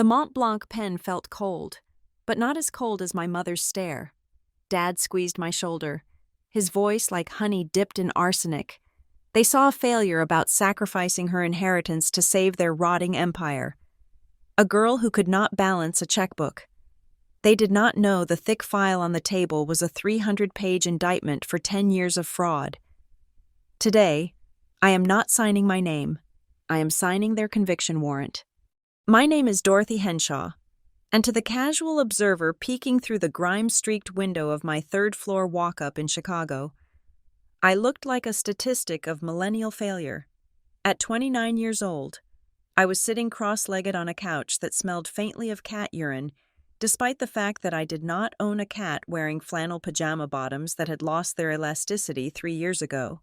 The Mont Blanc pen felt cold, but not as cold as my mother's stare. Dad squeezed my shoulder, his voice like honey dipped in arsenic. They saw a failure about sacrificing her inheritance to save their rotting empire. A girl who could not balance a checkbook. They did not know the thick file on the table was a 300-page indictment for 10 years of fraud. Today, I am not signing my name. I am signing their conviction warrant. My name is Dorothy Henshaw, and to the casual observer peeking through the grime-streaked window of my third-floor walk-up in Chicago, I looked like a statistic of millennial failure. At 29 years old, I was sitting cross-legged on a couch that smelled faintly of cat urine, despite the fact that I did not own a cat wearing flannel pajama bottoms that had lost their elasticity 3 years ago.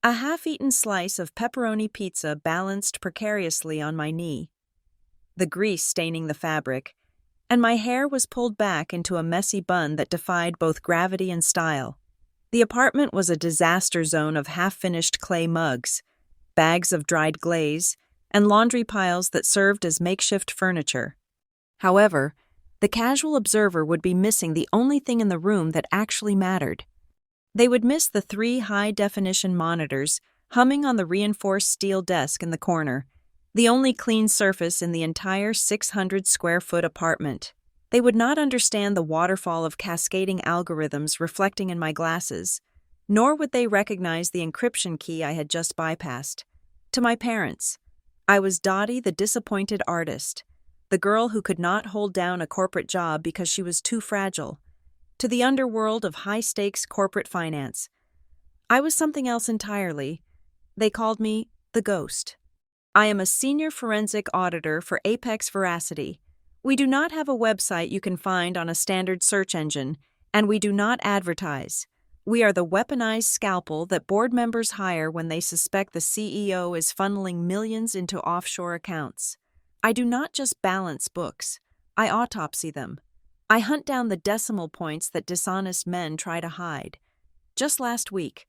A half-eaten slice of pepperoni pizza balanced precariously on my knee, the grease staining the fabric, and my hair was pulled back into a messy bun that defied both gravity and style. The apartment was a disaster zone of half-finished clay mugs, bags of dried glaze, and laundry piles that served as makeshift furniture. However, the casual observer would be missing the only thing in the room that actually mattered. They would miss the 3 high-definition monitors humming on the reinforced steel desk in the corner, the only clean surface in the entire 600-square-foot apartment. They would not understand the waterfall of cascading algorithms reflecting in my glasses, nor would they recognize the encryption key I had just bypassed. To my parents, I was Dottie the disappointed artist, the girl who could not hold down a corporate job because she was too fragile. To the underworld of high-stakes corporate finance, I was something else entirely. They called me the Ghost. I am a senior forensic auditor for Apex Veracity. We do not have a website you can find on a standard search engine, and we do not advertise. We are the weaponized scalpel that board members hire when they suspect the CEO is funneling millions into offshore accounts. I do not just balance books. I autopsy them. I hunt down the decimal points that dishonest men try to hide. Just last week,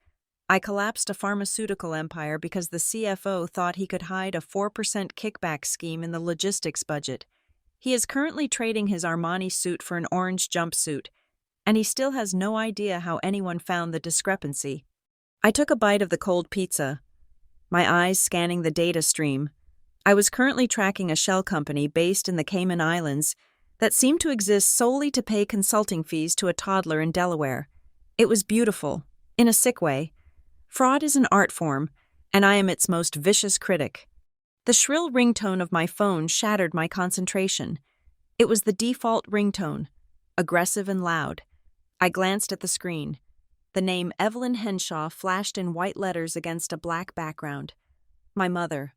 I collapsed a pharmaceutical empire because the CFO thought he could hide a 4% kickback scheme in the logistics budget. He is currently trading his Armani suit for an orange jumpsuit, and he still has no idea how anyone found the discrepancy. I took a bite of the cold pizza, my eyes scanning the data stream. I was currently tracking a shell company based in the Cayman Islands that seemed to exist solely to pay consulting fees to a toddler in Delaware. It was beautiful, in a sick way. Fraud is an art form, and I am its most vicious critic. The shrill ringtone of my phone shattered my concentration. It was the default ringtone, aggressive and loud. I glanced at the screen. The name Evelyn Henshaw flashed in white letters against a black background. My mother.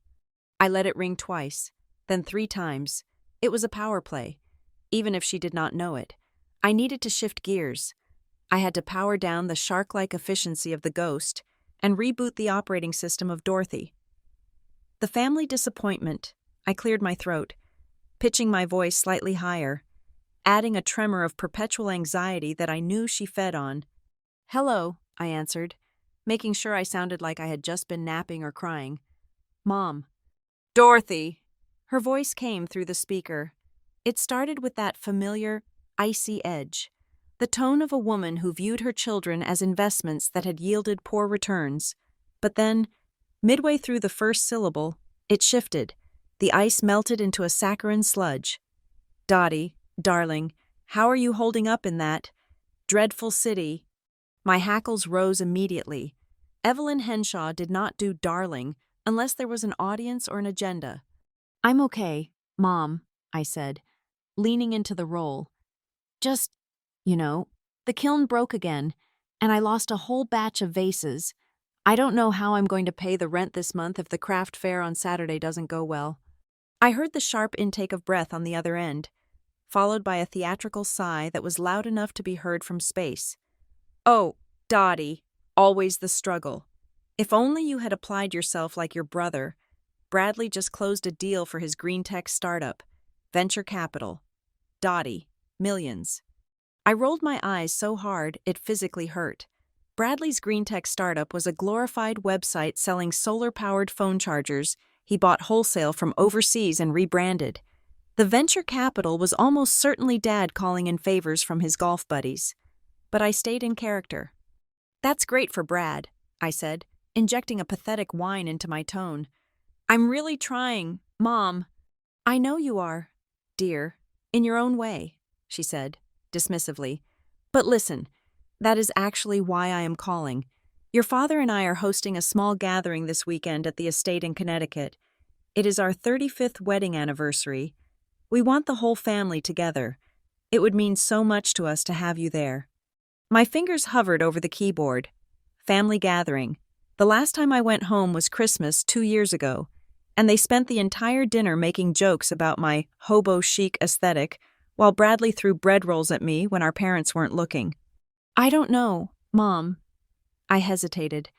I let it ring twice, then 3 times. It was a power play, even if she did not know it. I needed to shift gears. I had to power down the shark-like efficiency of the Ghost and reboot the operating system of Dorothy. The family disappointment. I cleared my throat, pitching my voice slightly higher, adding a tremor of perpetual anxiety that I knew she fed on. "Hello," I answered, making sure I sounded like I had just been napping or crying. "Mom." "Dorothy." Her voice came through the speaker. It started with that familiar, icy edge, the tone of a woman who viewed her children as investments that had yielded poor returns. But then, midway through the first syllable, it shifted. The ice melted into a saccharine sludge. "Dottie, darling, how are you holding up in that dreadful city?" My hackles rose immediately. Evelyn Henshaw did not do darling unless there was an audience or an agenda. "I'm okay, Mom," I said, leaning into the role. "Just, the kiln broke again, and I lost a whole batch of vases. I don't know how I'm going to pay the rent this month if the craft fair on Saturday doesn't go well." I heard the sharp intake of breath on the other end, followed by a theatrical sigh that was loud enough to be heard from space. "Oh, Dottie, always the struggle. If only you had applied yourself like your brother. Bradley just closed a deal for his green tech startup. Venture capital. Dottie, millions." I rolled my eyes so hard it physically hurt. Bradley's green tech startup was a glorified website selling solar-powered phone chargers he bought wholesale from overseas and rebranded. The venture capital was almost certainly Dad calling in favors from his golf buddies. But I stayed in character. "That's great for Brad," I said, injecting a pathetic whine into my tone. "I'm really trying, Mom." "I know you are, dear, in your own way," she said, dismissively. "But listen, that is actually why I am calling. Your father and I are hosting a small gathering this weekend at the estate in Connecticut. It is our 35th wedding anniversary. We want the whole family together. It would mean so much to us to have you there." My fingers hovered over the keyboard. Family gathering. The last time I went home was Christmas 2 years ago, and they spent the entire dinner making jokes about my hobo chic aesthetic while Bradley threw bread rolls at me when our parents weren't looking. "I don't know, Mom." I hesitated.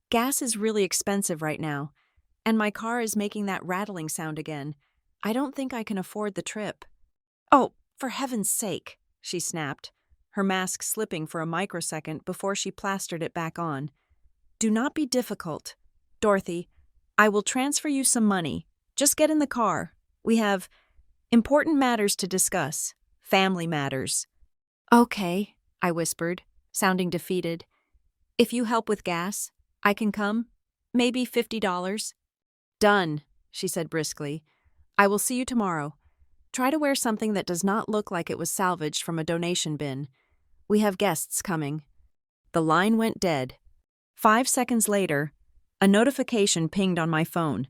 "Gas is really expensive right now, and my car is making that rattling sound again. I don't think I can afford the trip." "Oh, for heaven's sake," she snapped, her mask slipping for a microsecond before she plastered it back on. "Do not be difficult. Dorothy, I will transfer you some money. Just get in the car. We have important matters to discuss. Family matters." "Okay," I whispered, sounding defeated. "If you help with gas, I can come. Maybe $50. "Done," she said briskly. "I will see you tomorrow. Try to wear something that does not look like it was salvaged from a donation bin. We have guests coming." The line went dead. 5 seconds later, a notification pinged on my phone.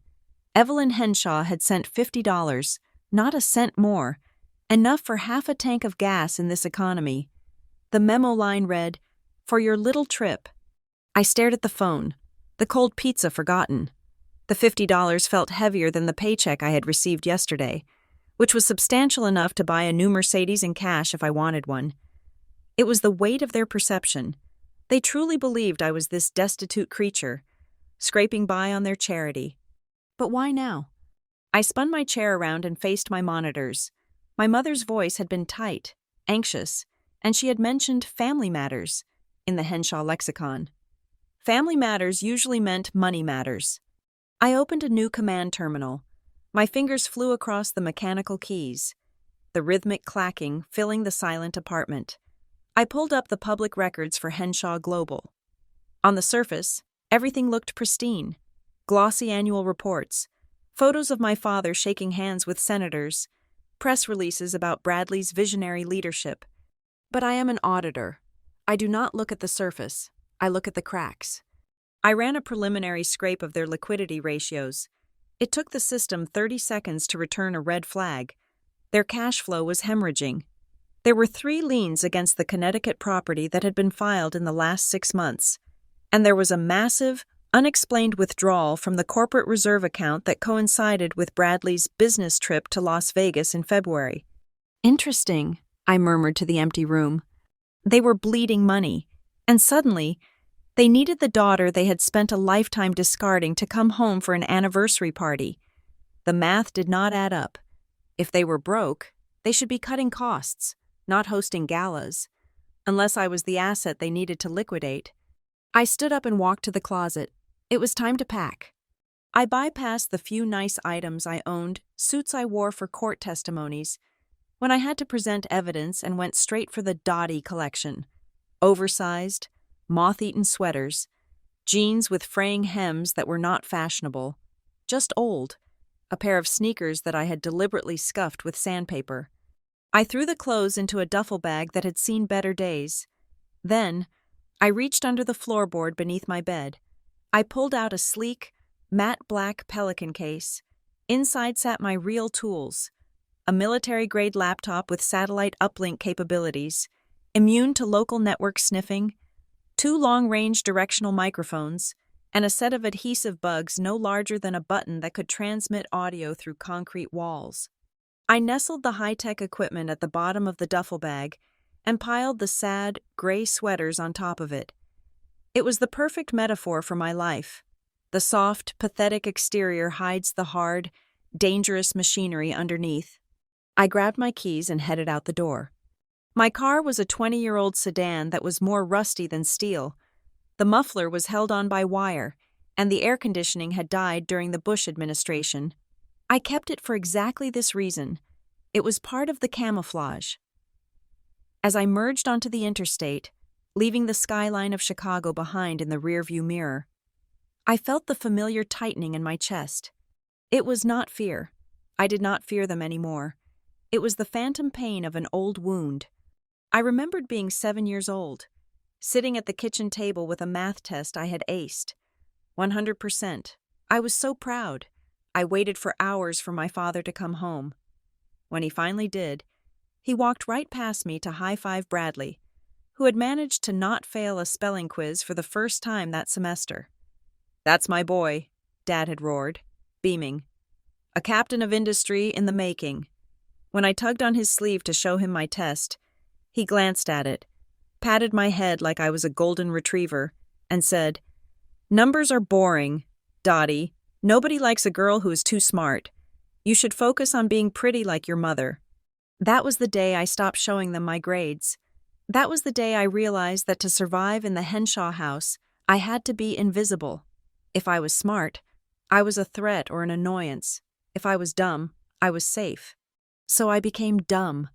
Evelyn Henshaw had sent $50, not a cent more, enough for half a tank of gas in this economy. The memo line read, "For your little trip." I stared at the phone, the cold pizza forgotten. The $50 felt heavier than the paycheck I had received yesterday, which was substantial enough to buy a new Mercedes in cash if I wanted one. It was the weight of their perception. They truly believed I was this destitute creature, scraping by on their charity. But why now? I spun my chair around and faced my monitors. My mother's voice had been tight, anxious, and she had mentioned family matters in the Henshaw lexicon. Family matters usually meant money matters. I opened a new command terminal. My fingers flew across the mechanical keys, the rhythmic clacking filling the silent apartment. I pulled up the public records for Henshaw Global. On the surface, everything looked pristine. Glossy annual reports, photos of my father shaking hands with senators, press releases about Bradley's visionary leadership. But I am an auditor. I do not look at the surface. I look at the cracks. I ran a preliminary scrape of their liquidity ratios. It took the system 30 seconds to return a red flag. Their cash flow was hemorrhaging. There were 3 liens against the Connecticut property that had been filed in the last 6 months, and there was a massive, unexplained withdrawal from the corporate reserve account that coincided with Bradley's business trip to Las Vegas in February. "Interesting," I murmured to the empty room. They were bleeding money, and suddenly, they needed the daughter they had spent a lifetime discarding to come home for an anniversary party. The math did not add up. If they were broke, they should be cutting costs, not hosting galas, unless I was the asset they needed to liquidate. I stood up and walked to the closet. It was time to pack. I bypassed the few nice items I owned, suits I wore for court testimonies, when I had to present evidence, and went straight for the Dottie collection. Oversized, moth-eaten sweaters, jeans with fraying hems that were not fashionable, just old, a pair of sneakers that I had deliberately scuffed with sandpaper. I threw the clothes into a duffel bag that had seen better days. Then, I reached under the floorboard beneath my bed. I pulled out a sleek, matte black Pelican case. Inside sat my real tools: a military-grade laptop with satellite uplink capabilities, immune to local network sniffing, 2 long-range directional microphones, and a set of adhesive bugs no larger than a button that could transmit audio through concrete walls. I nestled the high-tech equipment at the bottom of the duffel bag and piled the sad, gray sweaters on top of it. It was the perfect metaphor for my life. The soft, pathetic exterior hides the hard, dangerous machinery underneath. I grabbed my keys and headed out the door. My car was a 20-year-old sedan that was more rusty than steel. The muffler was held on by wire, and the air conditioning had died during the Bush administration. I kept it for exactly this reason. It was part of the camouflage. As I merged onto the interstate, leaving the skyline of Chicago behind in the rearview mirror, I felt the familiar tightening in my chest. It was not fear. I did not fear them anymore. It was the phantom pain of an old wound. I remembered being 7 years old, sitting at the kitchen table with a math test I had aced. 100%. I was so proud. I waited for hours for my father to come home. When he finally did, he walked right past me to high-five Bradley, who had managed to not fail a spelling quiz for the first time that semester. "That's my boy," Dad had roared, beaming. "A captain of industry in the making." When I tugged on his sleeve to show him my test, he glanced at it, patted my head like I was a golden retriever, and said, "Numbers are boring, Dottie. Nobody likes a girl who is too smart. You should focus on being pretty like your mother." That was the day I stopped showing them my grades. That was the day I realized that to survive in the Henshaw house, I had to be invisible. If I was smart, I was a threat or an annoyance. If I was dumb, I was safe. So I became dumb.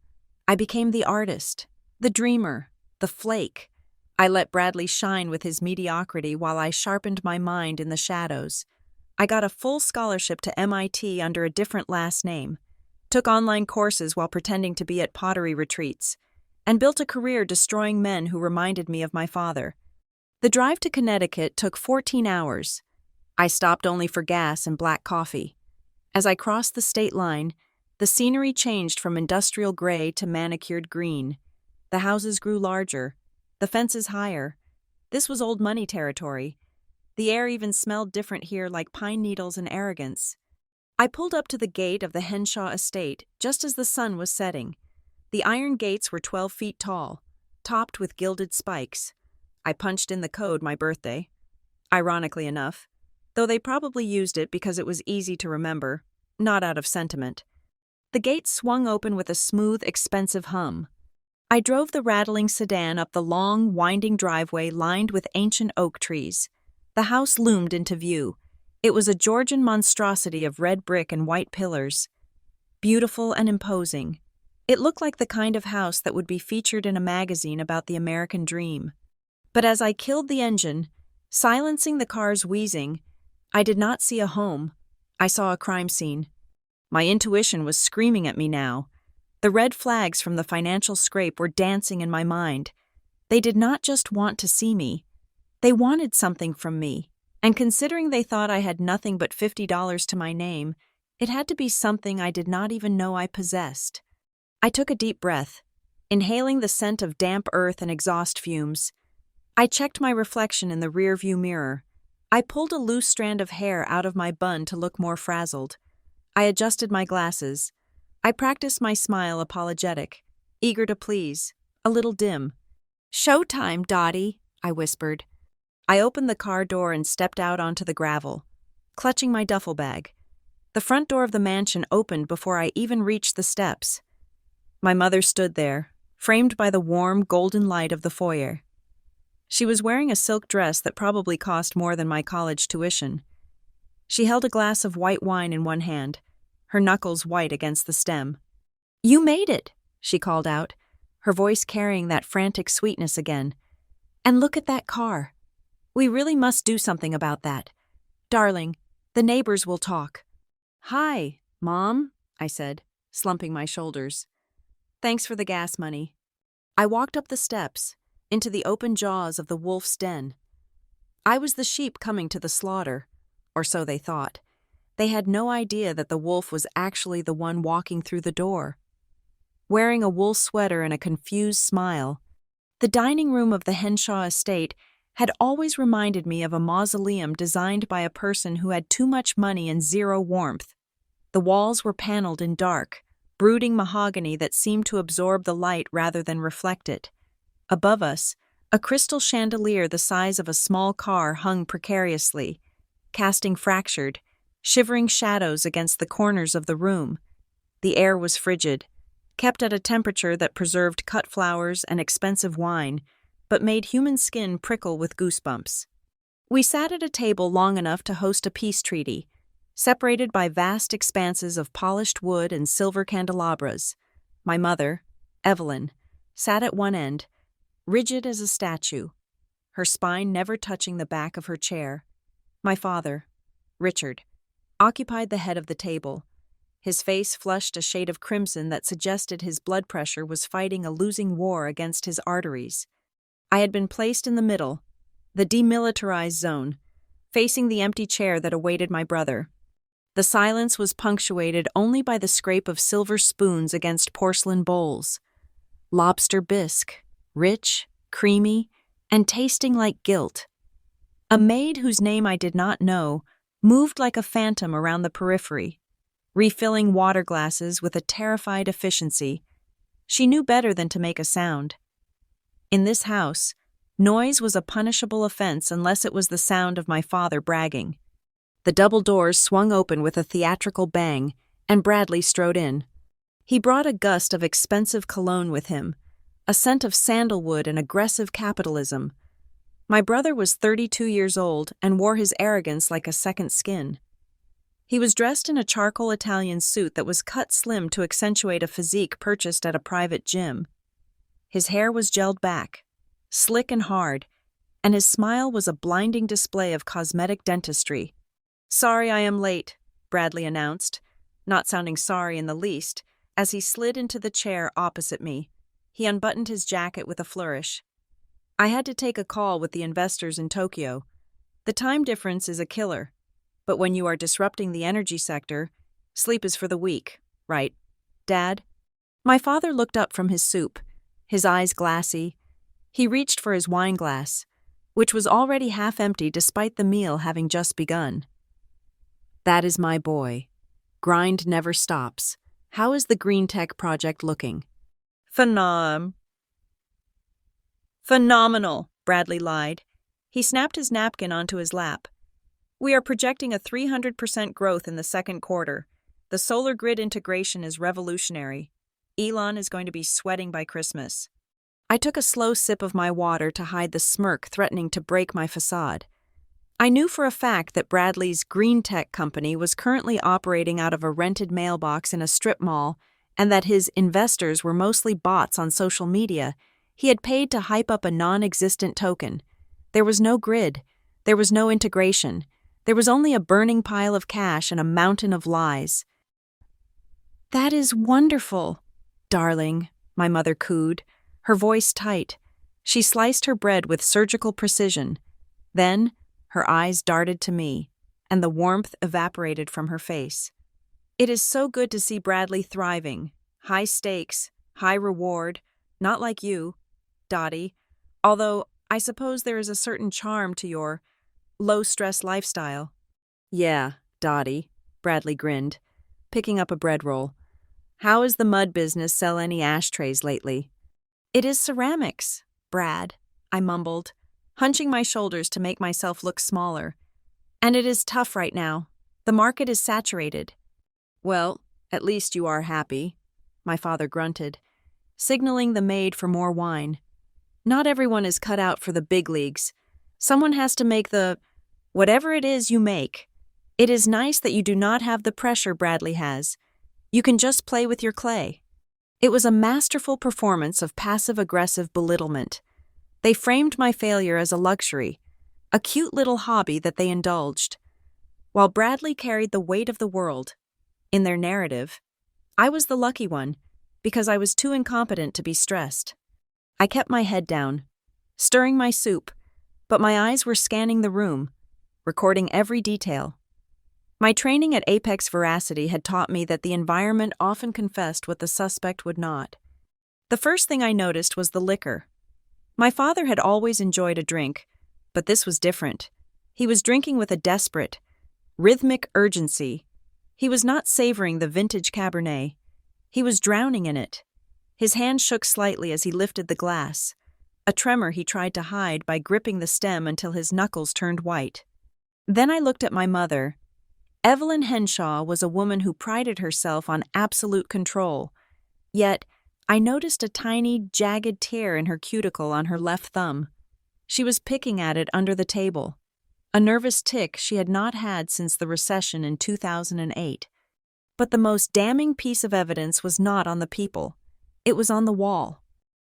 I became the artist, the dreamer, the flake. I let Bradley shine with his mediocrity while I sharpened my mind in the shadows. I got a full scholarship to MIT under a different last name, took online courses while pretending to be at pottery retreats, and built a career destroying men who reminded me of my father. The drive to Connecticut took 14 hours. I stopped only for gas and black coffee. As I crossed the state line, the scenery changed from industrial gray to manicured green. The houses grew larger, the fences higher. This was old money territory. The air even smelled different here, like pine needles and arrogance. I pulled up to the gate of the Henshaw estate just as the sun was setting. The iron gates were 12 feet tall, topped with gilded spikes. I punched in the code my birthday. Ironically enough, though they probably used it because it was easy to remember, not out of sentiment. The gate swung open with a smooth, expensive hum. I drove the rattling sedan up the long, winding driveway lined with ancient oak trees. The house loomed into view. It was a Georgian monstrosity of red brick and white pillars. Beautiful and imposing. It looked like the kind of house that would be featured in a magazine about the American dream. But as I killed the engine, silencing the car's wheezing, I did not see a home. I saw a crime scene. My intuition was screaming at me now. The red flags from the financial scrape were dancing in my mind. They did not just want to see me. They wanted something from me, and considering they thought I had nothing but $50 to my name, it had to be something I did not even know I possessed. I took a deep breath, inhaling the scent of damp earth and exhaust fumes. I checked my reflection in the rearview mirror. I pulled a loose strand of hair out of my bun to look more frazzled. I adjusted my glasses. I practiced my smile apologetic, eager to please, a little dim. "Showtime, Dottie," I whispered. I opened the car door and stepped out onto the gravel, clutching my duffel bag. The front door of the mansion opened before I even reached the steps. My mother stood there, framed by the warm, golden light of the foyer. She was wearing a silk dress that probably cost more than my college tuition. She held a glass of white wine in one hand, her knuckles white against the stem. "You made it," she called out, her voice carrying that frantic sweetness again. "And look at that car. We really must do something about that. Darling, the neighbors will talk." "Hi, Mom," I said, slumping my shoulders. "Thanks for the gas money." I walked up the steps, into the open jaws of the wolf's den. I was the sheep coming to the slaughter, or so they thought. They had no idea that the wolf was actually the one walking through the door. Wearing a wool sweater and a confused smile, the dining room of the Henshaw estate had always reminded me of a mausoleum designed by a person who had too much money and zero warmth. The walls were paneled in dark, brooding mahogany that seemed to absorb the light rather than reflect it. Above us, a crystal chandelier the size of a small car hung precariously, casting fractured, shivering shadows against the corners of the room. The air was frigid, kept at a temperature that preserved cut flowers and expensive wine, but made human skin prickle with goosebumps. We sat at a table long enough to host a peace treaty, separated by vast expanses of polished wood and silver candelabras. My mother, Evelyn, sat at one end, rigid as a statue, her spine never touching the back of her chair. My father, Richard, occupied the head of the table. His face flushed a shade of crimson that suggested his blood pressure was fighting a losing war against his arteries. I had been placed in the middle, the demilitarized zone, facing the empty chair that awaited my brother. The silence was punctuated only by the scrape of silver spoons against porcelain bowls. Lobster bisque, rich, creamy, and tasting like guilt. A maid whose name I did not know moved like a phantom around the periphery, refilling water glasses with a terrified efficiency. She knew better than to make a sound. In this house, noise was a punishable offense unless it was the sound of my father bragging. The double doors swung open with a theatrical bang, and Bradley strode in. He brought a gust of expensive cologne with him, a scent of sandalwood and aggressive capitalism. My brother was 32 years old and wore his arrogance like a second skin. He was dressed in a charcoal Italian suit that was cut slim to accentuate a physique purchased at a private gym. His hair was gelled back, slick and hard, and his smile was a blinding display of cosmetic dentistry. "Sorry I am late," Bradley announced, not sounding sorry in the least, as he slid into the chair opposite me. He unbuttoned his jacket with a flourish. "I had to take a call with the investors in Tokyo. The time difference is a killer, but when you are disrupting the energy sector, sleep is for the weak, right, Dad?" My father looked up from his soup, his eyes glassy. He reached for his wine glass, which was already half empty despite the meal having just begun. "That is my boy. Grind never stops. How is the green tech project looking?" Phenomenal, Bradley lied. He snapped his napkin onto his lap. "We are projecting a 300% growth in the second quarter. The solar grid integration is revolutionary. Elon is going to be sweating by Christmas." I took a slow sip of my water to hide the smirk threatening to break my facade. I knew for a fact that Bradley's green tech company was currently operating out of a rented mailbox in a strip mall, and that his investors were mostly bots on social media. He had paid to hype up a non-existent token. There was no grid. There was no integration. There was only a burning pile of cash and a mountain of lies. "That is wonderful, darling," my mother cooed, her voice tight. She sliced her bread with surgical precision. Then, her eyes darted to me, and the warmth evaporated from her face. "It is so good to see Bradley thriving. High stakes, high reward, not like you, Dottie, although I suppose there is a certain charm to your low-stress lifestyle." "Yeah, Dottie," Bradley grinned, picking up a bread roll. "How is the mud business sell any ashtrays lately?" "It is ceramics, Brad," I mumbled, hunching my shoulders to make myself look smaller. "And it is tough right now. The market is saturated." "Well, at least you are happy," my father grunted, signaling the maid for more wine. "Not everyone is cut out for the big leagues. Someone has to make whatever it is you make. It is nice that you do not have the pressure Bradley has. You can just play with your clay." It was a masterful performance of passive-aggressive belittlement. They framed my failure as a luxury, a cute little hobby that they indulged. While Bradley carried the weight of the world, in their narrative, I was the lucky one, because I was too incompetent to be stressed. I kept my head down, stirring my soup, but my eyes were scanning the room, recording every detail. My training at Apex Veracity had taught me that the environment often confessed what the suspect would not. The first thing I noticed was the liquor. My father had always enjoyed a drink, but this was different. He was drinking with a desperate, rhythmic urgency. He was not savoring the vintage Cabernet. He was drowning in it. His hand shook slightly as he lifted the glass, a tremor he tried to hide by gripping the stem until his knuckles turned white. Then I looked at my mother. Evelyn Henshaw was a woman who prided herself on absolute control, yet I noticed a tiny, jagged tear in her cuticle on her left thumb. She was picking at it under the table. a nervous tic she had not had since the recession in 2008. But the most damning piece of evidence was not on the people. It was on the wall.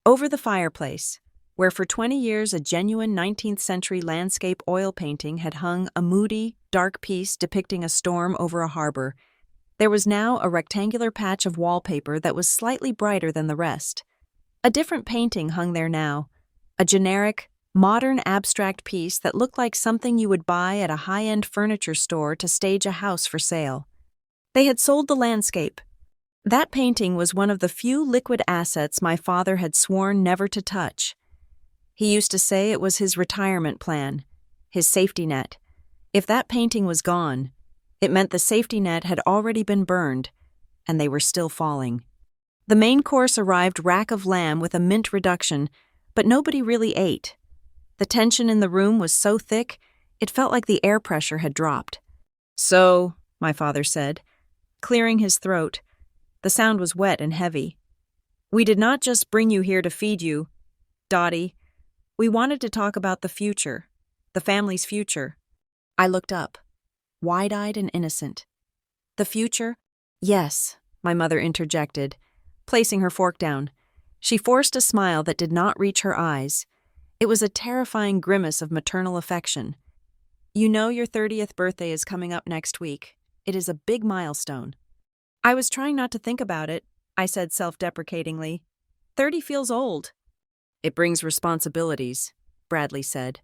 Over the fireplace, where for 20 years a genuine 19th century landscape oil painting had hung a moody, dark piece depicting a storm over a harbor, there was now a rectangular patch of wallpaper that was slightly brighter than the rest. A different painting hung there now, a generic, modern abstract piece that looked like something you would buy at a high-end furniture store to stage a house for sale. They had sold the landscape. That painting was one of the few liquid assets my father had sworn never to touch. He used to say it was his retirement plan, his safety net. If that painting was gone, it meant the safety net had already been burned, and they were still falling. The main course arrived rack of lamb with a mint reduction, but nobody really ate. The tension in the room was so thick, it felt like the air pressure had dropped. "So," my father said, clearing his throat. The sound was wet and heavy. "We did not just bring you here to feed you, Dottie. We wanted to talk about the future, the family's future." I looked up, wide-eyed and innocent. "The future?" "Yes," my mother interjected, placing her fork down. She forced a smile that did not reach her eyes. It was a terrifying grimace of maternal affection. "You know your 30th birthday is coming up next week. It is a big milestone." I was trying not to think about it, I said self-deprecatingly. 30 feels old. "It brings responsibilities," Bradley said,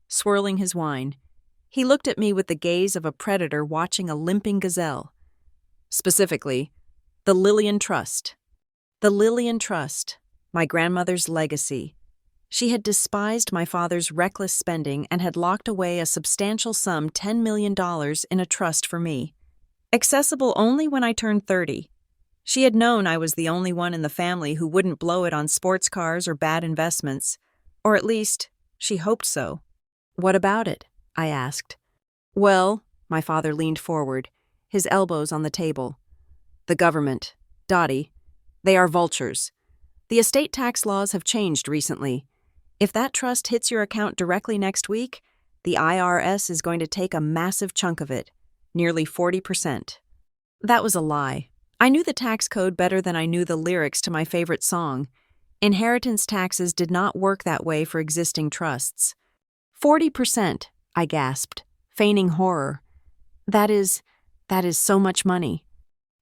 swirling his wine. He looked at me with the gaze of a predator watching a limping gazelle. "Specifically, the Lillian Trust." The Lillian Trust, my grandmother's legacy. She had despised my father's reckless spending and had locked away a substantial sum, $10 million, in a trust for me. Accessible only when I turned 30. She had known I was the only one in the family who wouldn't blow it on sports cars or bad investments. Or at least, she hoped so. "What about it?" I asked. "Well," my father leaned forward, his elbows on the table. "The government, Dottie, they are vultures. The estate tax laws have changed recently. If that trust hits your account directly next week, the IRS is going to take a massive chunk of it, nearly 40%. That was a lie. I knew the tax code better than I knew the lyrics to my favorite song. Inheritance taxes did not work that way for existing trusts. 40%, I gasped, feigning horror. That is so much money."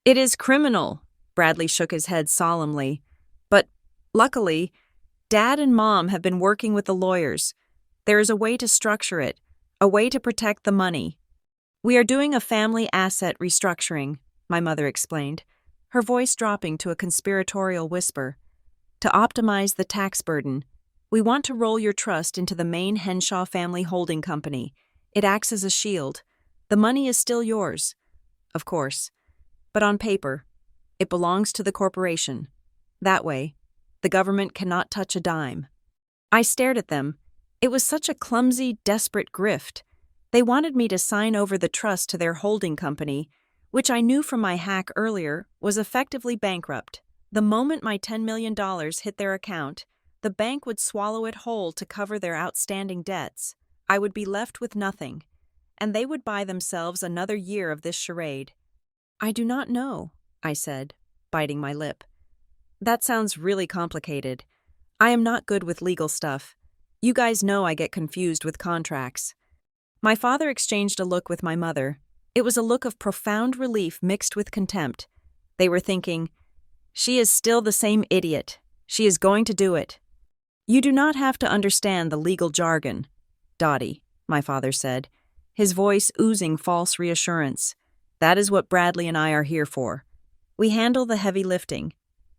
"It is criminal," Bradley shook his head solemnly. "But, luckily, Dad and Mom have been working with the lawyers. There is a way to structure it, a way to protect the money. We are doing a family asset restructuring," my mother explained, her voice dropping to a conspiratorial whisper. "To optimize the tax burden, we want to roll your trust into the main Henshaw family holding company. It acts as a shield. The money is still yours, of course, but on paper, it belongs to the corporation. That way, the government cannot touch a dime." I stared at them. It was such a clumsy, desperate grift. They wanted me to sign over the trust to their holding company, which I knew from my hack earlier was effectively bankrupt. The moment my $10 million hit their account, the bank would swallow it whole to cover their outstanding debts. I would be left with nothing, and they would buy themselves another year of this charade. "I do not know," I said, biting my lip. "That sounds really complicated. I am not good with legal stuff. You guys know I get confused with contracts." My father exchanged a look with my mother. It was a look of profound relief mixed with contempt. They were thinking, "She is still the same idiot. She is going to do it." "You do not have to understand the legal jargon, Dottie," my father said, his voice oozing false reassurance. "That is what Bradley and I are here for. We handle the heavy lifting.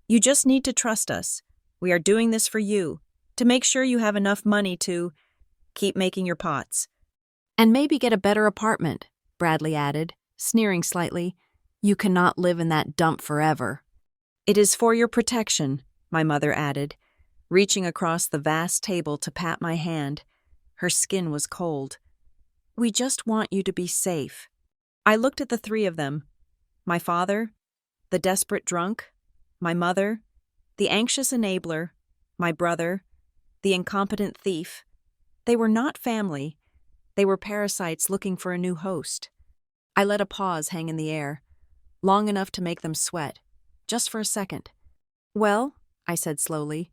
You just need to trust us. We are doing this for you, to make sure you have enough money to keep making your pots." "And maybe get a better apartment," Bradley added, sneering slightly. "You cannot live in that dump forever." "It is for your protection," my mother added, reaching across the vast table to pat my hand. Her skin was cold. "We just want you to be safe." I looked at the three of them. My father, the desperate drunk, my mother, the anxious enabler, my brother, the incompetent thief. They were not family. They were parasites looking for a new host. I let a pause hang in the air, long enough to make them sweat, just for a second. "Well," I said slowly,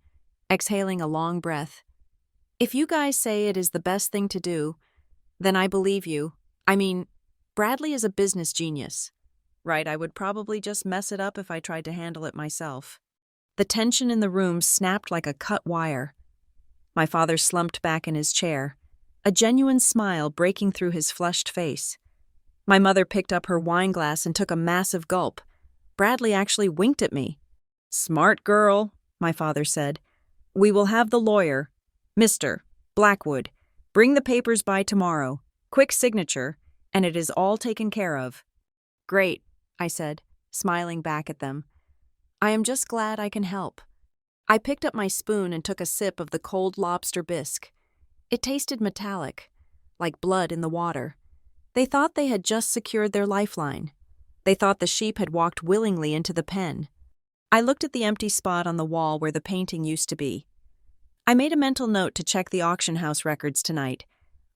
exhaling a long breath, "if you guys say it is the best thing to do, then I believe you. I mean, Bradley is a business genius. Right, I would probably just mess it up if I tried to handle it myself." The tension in the room snapped like a cut wire. My father slumped back in his chair, a genuine smile breaking through his flushed face. My mother picked up her wine glass and took a massive gulp. Bradley actually winked at me. "Smart girl," my father said. "We will have the lawyer, Mr. Blackwood, bring the papers by tomorrow. Quick signature, and it is all taken care of." "Great," I said, smiling back at them. "I am just glad I can help." I picked up my spoon and took a sip of the cold lobster bisque. It tasted metallic, like blood in the water. They thought they had just secured their lifeline. They thought the sheep had walked willingly into the pen. I looked at the empty spot on the wall where the painting used to be. I made a mental note to check the auction house records tonight.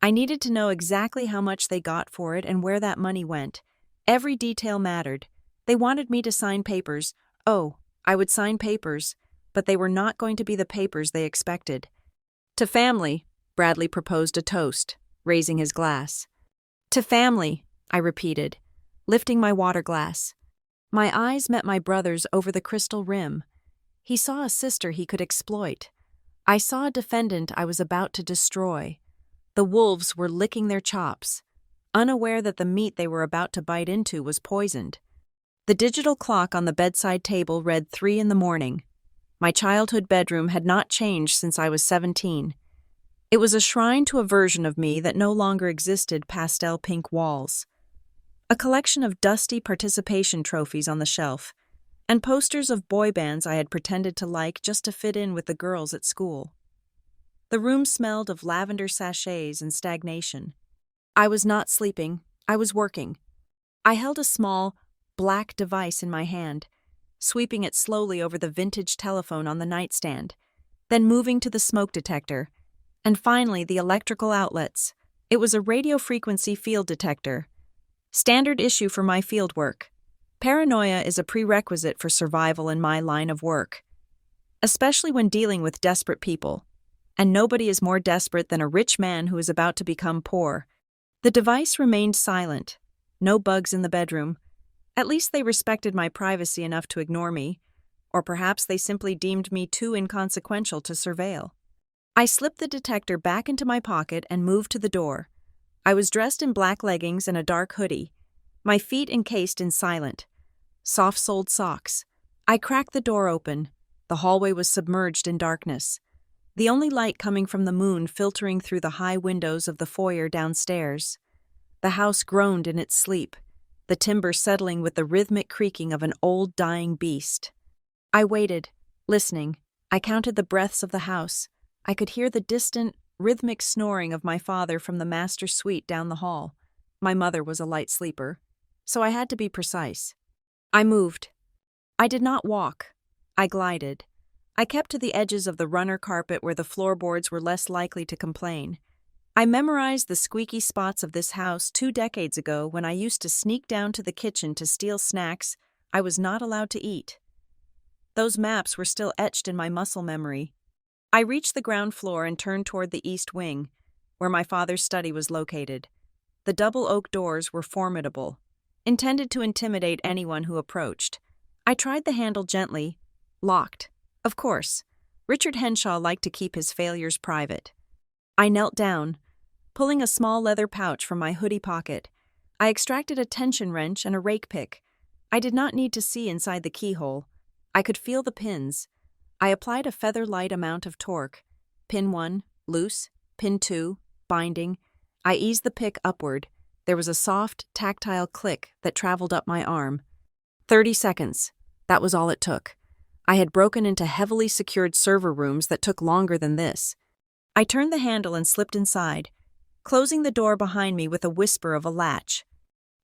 I needed to know exactly how much they got for it and where that money went. Every detail mattered. They wanted me to sign papers. Oh, I would sign papers, but they were not going to be the papers they expected. "To family," Bradley proposed a toast, raising his glass. "To family," I repeated, lifting my water glass. My eyes met my brother's over the crystal rim. He saw a sister he could exploit. I saw a defendant I was about to destroy. The wolves were licking their chops, unaware that the meat they were about to bite into was poisoned. The digital clock on the bedside table read 3 a.m. My childhood bedroom had not changed since I was 17. It was a shrine to a version of me that no longer existed pastel pink walls. A collection of dusty participation trophies on the shelf, and posters of boy bands I had pretended to like just to fit in with the girls at school. The room smelled of lavender sachets and stagnation. I was not sleeping, I was working. I held a small, black device in my hand, sweeping it slowly over the vintage telephone on the nightstand, then moving to the smoke detector, and finally the electrical outlets. It was a radio frequency field detector. Standard issue for my field work. Paranoia is a prerequisite for survival in my line of work, especially when dealing with desperate people. And nobody is more desperate than a rich man who is about to become poor. The device remained silent. No bugs in the bedroom. At least they respected my privacy enough to ignore me, or perhaps they simply deemed me too inconsequential to surveil. I slipped the detector back into my pocket and moved to the door. I was dressed in black leggings and a dark hoodie, my feet encased in silent, soft-soled socks. I cracked the door open. The hallway was submerged in darkness, the only light coming from the moon filtering through the high windows of the foyer downstairs. The house groaned in its sleep, the timber settling with the rhythmic creaking of an old dying beast. I waited, listening. I counted the breaths of the house. I could hear the distant, rhythmic snoring of my father from the master suite down the hall. My mother was a light sleeper, so I had to be precise. I moved. I did not walk. I glided. I kept to the edges of the runner carpet where the floorboards were less likely to complain. I memorized the squeaky spots of this house 2 decades ago when I used to sneak down to the kitchen to steal snacks I was not allowed to eat. Those maps were still etched in my muscle memory. I reached the ground floor and turned toward the east wing, where my father's study was located. The double oak doors were formidable, intended to intimidate anyone who approached. I tried the handle gently. Locked. Of course. Richard Henshaw liked to keep his failures private. I knelt down, pulling a small leather pouch from my hoodie pocket. I extracted a tension wrench and a rake pick. I did not need to see inside the keyhole. I could feel the pins. I applied a feather-light amount of torque. Pin 1, loose. Pin 2, binding. I eased the pick upward. There was a soft, tactile click that traveled up my arm. 30 seconds. That was all it took. I had broken into heavily secured server rooms that took longer than this. I turned the handle and slipped inside, closing the door behind me with a whisper of a latch.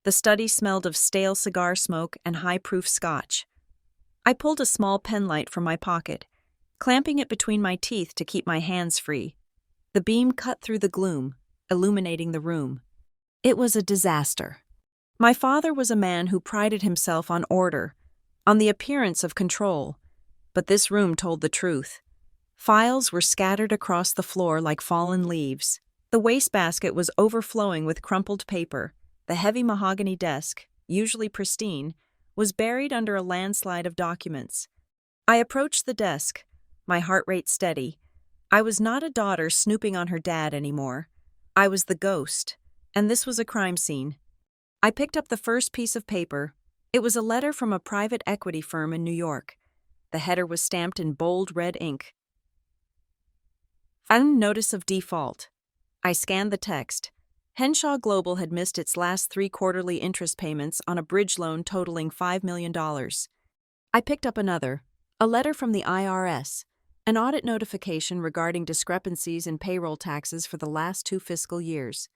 The study smelled of stale cigar smoke and high-proof scotch. I pulled a small penlight from my pocket, clamping it between my teeth to keep my hands free. The beam cut through the gloom, illuminating the room. It was a disaster. My father was a man who prided himself on order, on the appearance of control, but this room told the truth. Files were scattered across the floor like fallen leaves. The wastebasket was overflowing with crumpled paper. The heavy mahogany desk, usually pristine, was buried under a landslide of documents. I approached the desk, my heart rate steady. I was not a daughter snooping on her dad anymore. I was the ghost, and this was a crime scene. I picked up the first piece of paper. It was a letter from a private equity firm in New York. The header was stamped in bold red ink. Notice of default. I scanned the text. Henshaw Global had missed its last 3 quarterly interest payments on a bridge loan totaling $5 million. I picked up another, a letter from the IRS, an audit notification regarding discrepancies in payroll taxes for the last 2 fiscal years.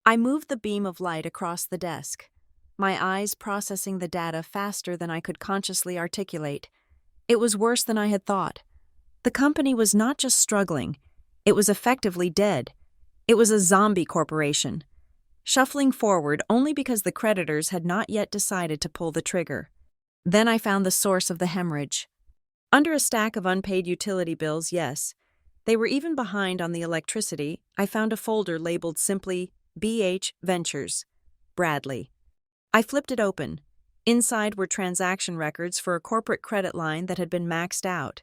I moved the beam of light across the desk, my eyes processing the data faster than I could consciously articulate. It was worse than I had thought. The company was not just struggling, it was effectively dead. It was a zombie corporation, shuffling forward only because the creditors had not yet decided to pull the trigger. Then I found the source of the hemorrhage. Under a stack of unpaid utility bills, yes. They were even behind on the electricity. I found a folder labeled simply BH Ventures, Bradley. I flipped it open. Inside were transaction records for a corporate credit line that had been maxed out,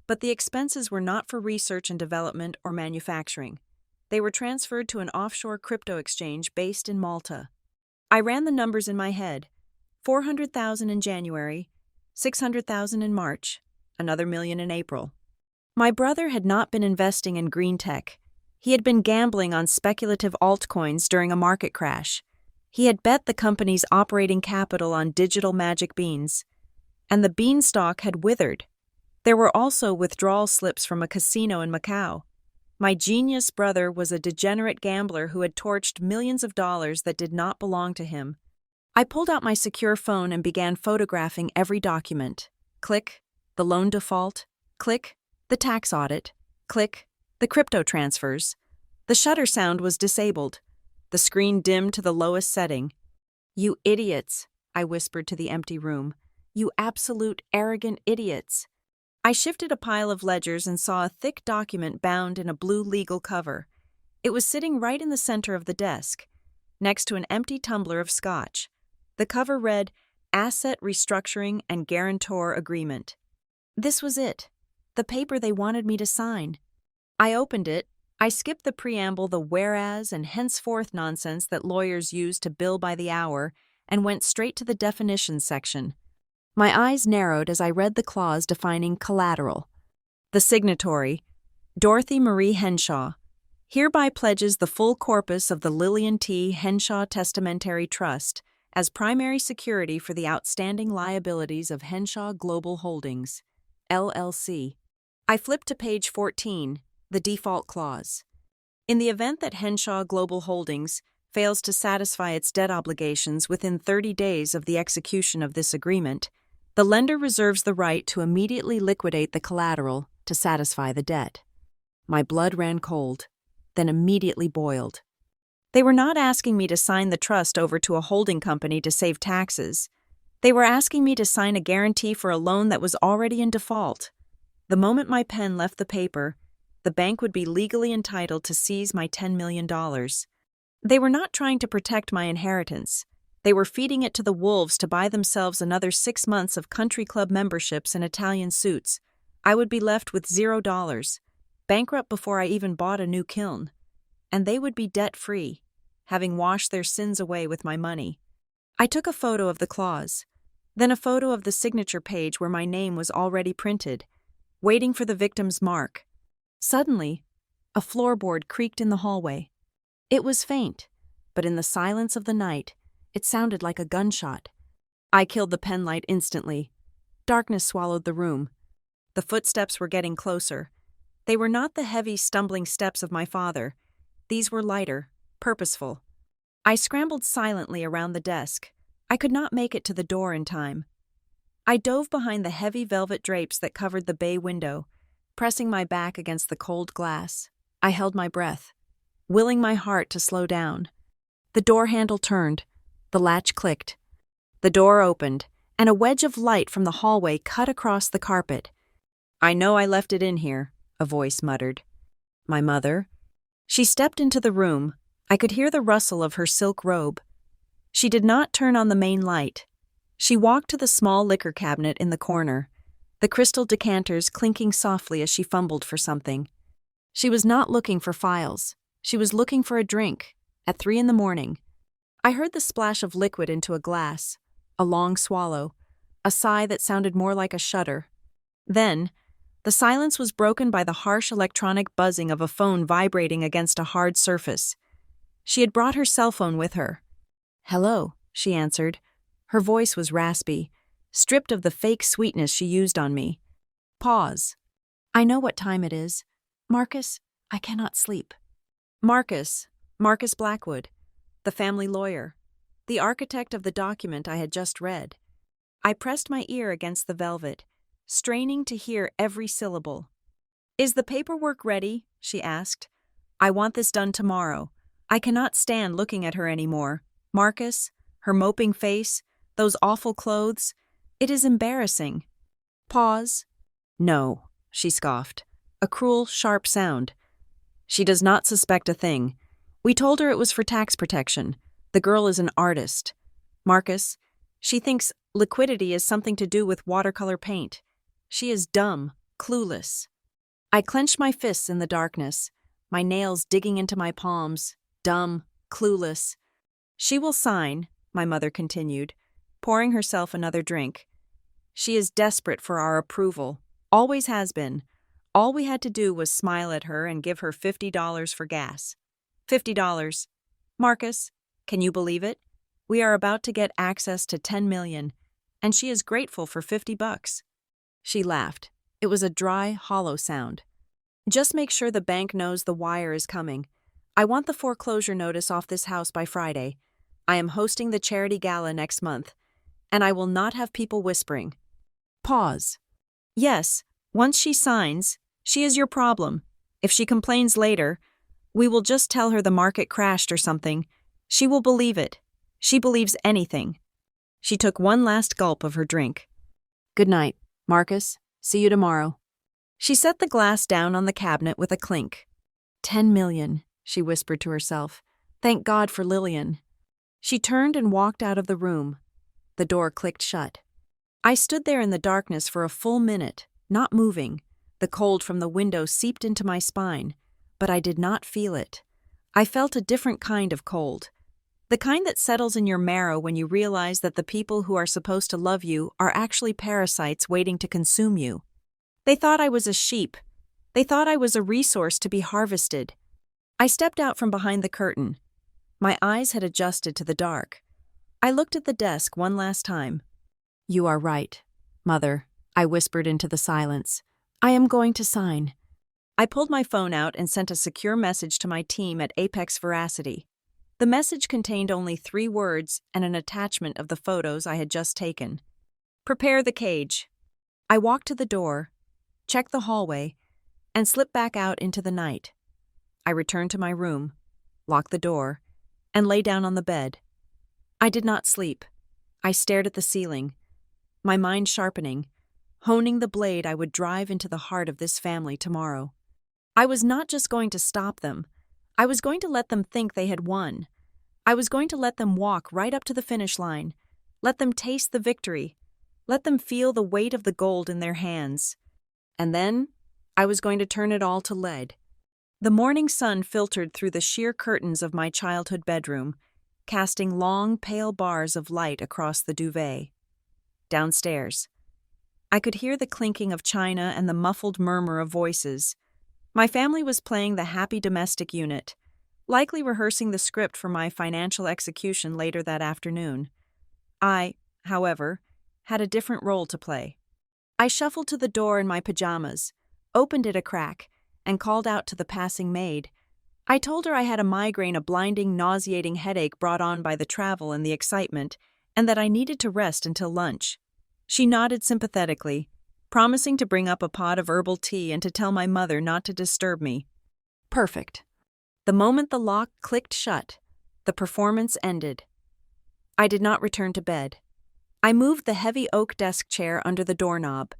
but the expenses were not for research and development or manufacturing. They were transferred to an offshore crypto exchange based in Malta. I ran the numbers in my head. $400,000 in January, $600,000 in March, another $1 million in April. My brother had not been investing in green tech. He had been gambling on speculative altcoins during a market crash. He had bet the company's operating capital on digital magic beans. And the beanstalk had withered. There were also withdrawal slips from a casino in Macau. My genius brother was a degenerate gambler who had torched millions of dollars that did not belong to him. I pulled out my secure phone and began photographing every document. Click, the loan default. Click, the tax audit. Click, the crypto transfers. The shutter sound was disabled. The screen dimmed to the lowest setting. "You idiots," I whispered to the empty room. "You absolute arrogant idiots." I shifted a pile of ledgers and saw a thick document bound in a blue legal cover. It was sitting right in the center of the desk, next to an empty tumbler of scotch. The cover read, Asset Restructuring and Guarantor Agreement. This was it, the paper they wanted me to sign. I opened it. I skipped the preamble, the whereas and henceforth nonsense that lawyers use to bill by the hour, and went straight to the definitions section. My eyes narrowed as I read the clause defining collateral. The signatory, Dorothy Marie Henshaw, hereby pledges the full corpus of the Lillian T. Henshaw Testamentary Trust as primary security for the outstanding liabilities of Henshaw Global Holdings, LLC. I flipped to page 14, the default clause. In the event that Henshaw Global Holdings fails to satisfy its debt obligations within 30 days of the execution of this agreement, the lender reserves the right to immediately liquidate the collateral to satisfy the debt. My blood ran cold, then immediately boiled. They were not asking me to sign the trust over to a holding company to save taxes. They were asking me to sign a guarantee for a loan that was already in default. The moment my pen left the paper, the bank would be legally entitled to seize my $10 million. They were not trying to protect my inheritance. They were feeding it to the wolves to buy themselves another 6 months of country club memberships and Italian suits. I would be left with $0, bankrupt before I even bought a new kiln. And they would be debt-free, having washed their sins away with my money. I took a photo of the clause, then a photo of the signature page where my name was already printed, waiting for the victim's mark. Suddenly, a floorboard creaked in the hallway. It was faint, but in the silence of the night, it sounded like a gunshot. I killed the pen light instantly. Darkness swallowed the room. The footsteps were getting closer. They were not the heavy, stumbling steps of my father. These were lighter, purposeful. I scrambled silently around the desk. I could not make it to the door in time. I dove behind the heavy velvet drapes that covered the bay window, pressing my back against the cold glass. I held my breath. willing my heart to slow down. The door handle turned. The latch clicked. The door opened, and a wedge of light from the hallway cut across the carpet. "I know I left it in here," a voice muttered. My mother? She stepped into the room. I could hear the rustle of her silk robe. She did not turn on the main light. She walked to the small liquor cabinet in the corner, the crystal decanters clinking softly as she fumbled for something. She was not looking for files. She was looking for a drink, at 3 a.m. I heard the splash of liquid into a glass, a long swallow, a sigh that sounded more like a shudder. Then, the silence was broken by the harsh electronic buzzing of a phone vibrating against a hard surface. She had brought her cell phone with her. "Hello," she answered. Her voice was raspy, stripped of the fake sweetness she used on me. Pause. "I know what time it is. Marcus, I cannot sleep." Marcus Blackwood, the family lawyer, the architect of the document I had just read. I pressed my ear against the velvet, straining to hear every syllable. "Is the paperwork ready?" she asked. "I want this done tomorrow. I cannot stand looking at her anymore. Marcus, her moping face, those awful clothes. It is embarrassing." Pause. "No," she scoffed, a cruel, sharp sound. "She does not suspect a thing. We told her it was for tax protection. The girl is an artist. Marcus, she thinks liquidity is something to do with watercolor paint. She is dumb, clueless." I clenched my fists in the darkness, my nails digging into my palms. Dumb, clueless. "She will sign," my mother continued, pouring herself another drink. "She is desperate for our approval, always has been. All we had to do was smile at her and give her $50 for gas. $50. Marcus, can you believe it? We are about to get access to 10 million, and she is grateful for $50. She laughed. It was a dry, hollow sound. "Just make sure the bank knows the wire is coming. I want the foreclosure notice off this house by Friday. I am hosting the charity gala next month, and I will not have people whispering." Pause. "Yes, once she signs, she is your problem. If she complains later, we will just tell her the market crashed or something. She will believe it. She believes anything." She took one last gulp of her drink. "Good night, Marcus. See you tomorrow." She set the glass down on the cabinet with a clink. 10 million, she whispered to herself. Thank God for Lillian. She turned and walked out of the room. The door clicked shut. I stood there in the darkness for a full minute, not moving. The cold from the window seeped into my spine, but I did not feel it. I felt a different kind of cold. The kind that settles in your marrow when you realize that the people who are supposed to love you are actually parasites waiting to consume you. They thought I was a sheep. They thought I was a resource to be harvested. I stepped out from behind the curtain. My eyes had adjusted to the dark. I looked at the desk one last time. You are right, Mother, I whispered into the silence. I am going to sign. I pulled my phone out and sent a secure message to my team at Apex Veracity. The message contained only 3 words and an attachment of the photos I had just taken. Prepare the cage. I walked to the door, checked the hallway, and slipped back out into the night. I returned to my room, locked the door, and lay down on the bed. I did not sleep. I stared at the ceiling, my mind sharpening, honing the blade I would drive into the heart of this family tomorrow. I was not just going to stop them. I was going to let them think they had won. I was going to let them walk right up to the finish line, let them taste the victory, let them feel the weight of the gold in their hands. And then, I was going to turn it all to lead. The morning sun filtered through the sheer curtains of my childhood bedroom, casting long, pale bars of light across the duvet. Downstairs, I could hear the clinking of china and the muffled murmur of voices. My family was playing the Happy Domestic Unit, likely rehearsing the script for my financial execution later that afternoon. I, however, had a different role to play. I shuffled to the door in my pajamas, opened it a crack, and called out to the passing maid. I told her I had a migraine, a blinding, nauseating headache brought on by the travel and the excitement, and that I needed to rest until lunch. She nodded sympathetically, promising to bring up a pot of herbal tea and to tell my mother not to disturb me. Perfect. The moment the lock clicked shut, the performance ended. I did not return to bed. I moved the heavy oak desk chair under the doorknob,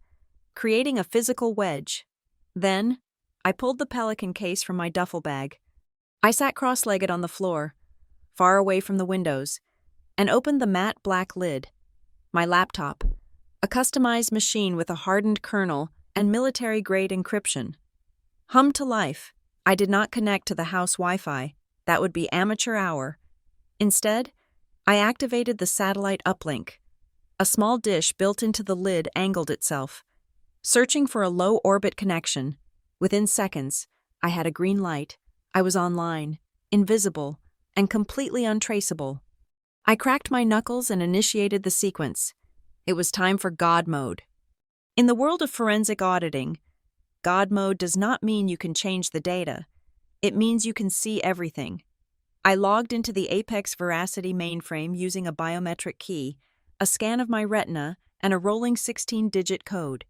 creating a physical wedge. Then, I pulled the pelican case from my duffel bag. I sat cross-legged on the floor, far away from the windows, and opened the matte black lid. My laptop, a customized machine with a hardened kernel and military-grade encryption, hummed to life. I did not connect to the house Wi-Fi. That would be amateur hour. Instead, I activated the satellite uplink. A small dish built into the lid angled itself, searching for a low-orbit connection. Within seconds, I had a green light. I was online, invisible, and completely untraceable. I cracked my knuckles and initiated the sequence. It was time for God mode. In the world of forensic auditing, God mode does not mean you can change the data. It means you can see everything. I logged into the Apex Veracity mainframe using a biometric key, a scan of my retina, and a rolling 16-digit code.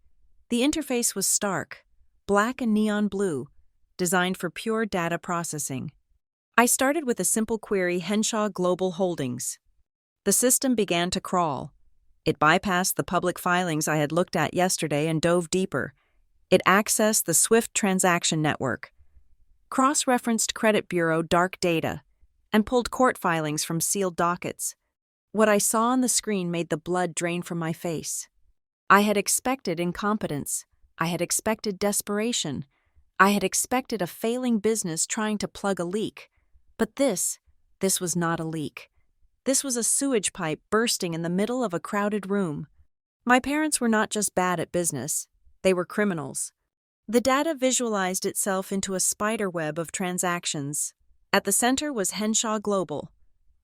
The interface was stark, black and neon blue, designed for pure data processing. I started with a simple query: Henshaw Global Holdings. The system began to crawl. It bypassed the public filings I had looked at yesterday and dove deeper. It accessed the SWIFT transaction network, cross-referenced credit bureau dark data, and pulled court filings from sealed dockets. What I saw on the screen made the blood drain from my face. I had expected incompetence. I had expected desperation. I had expected a failing business trying to plug a leak. But this was not a leak. This was a sewage pipe bursting in the middle of a crowded room. My parents were not just bad at business. They were criminals. The data visualized itself into a spider web of transactions. At the center was Henshaw Global.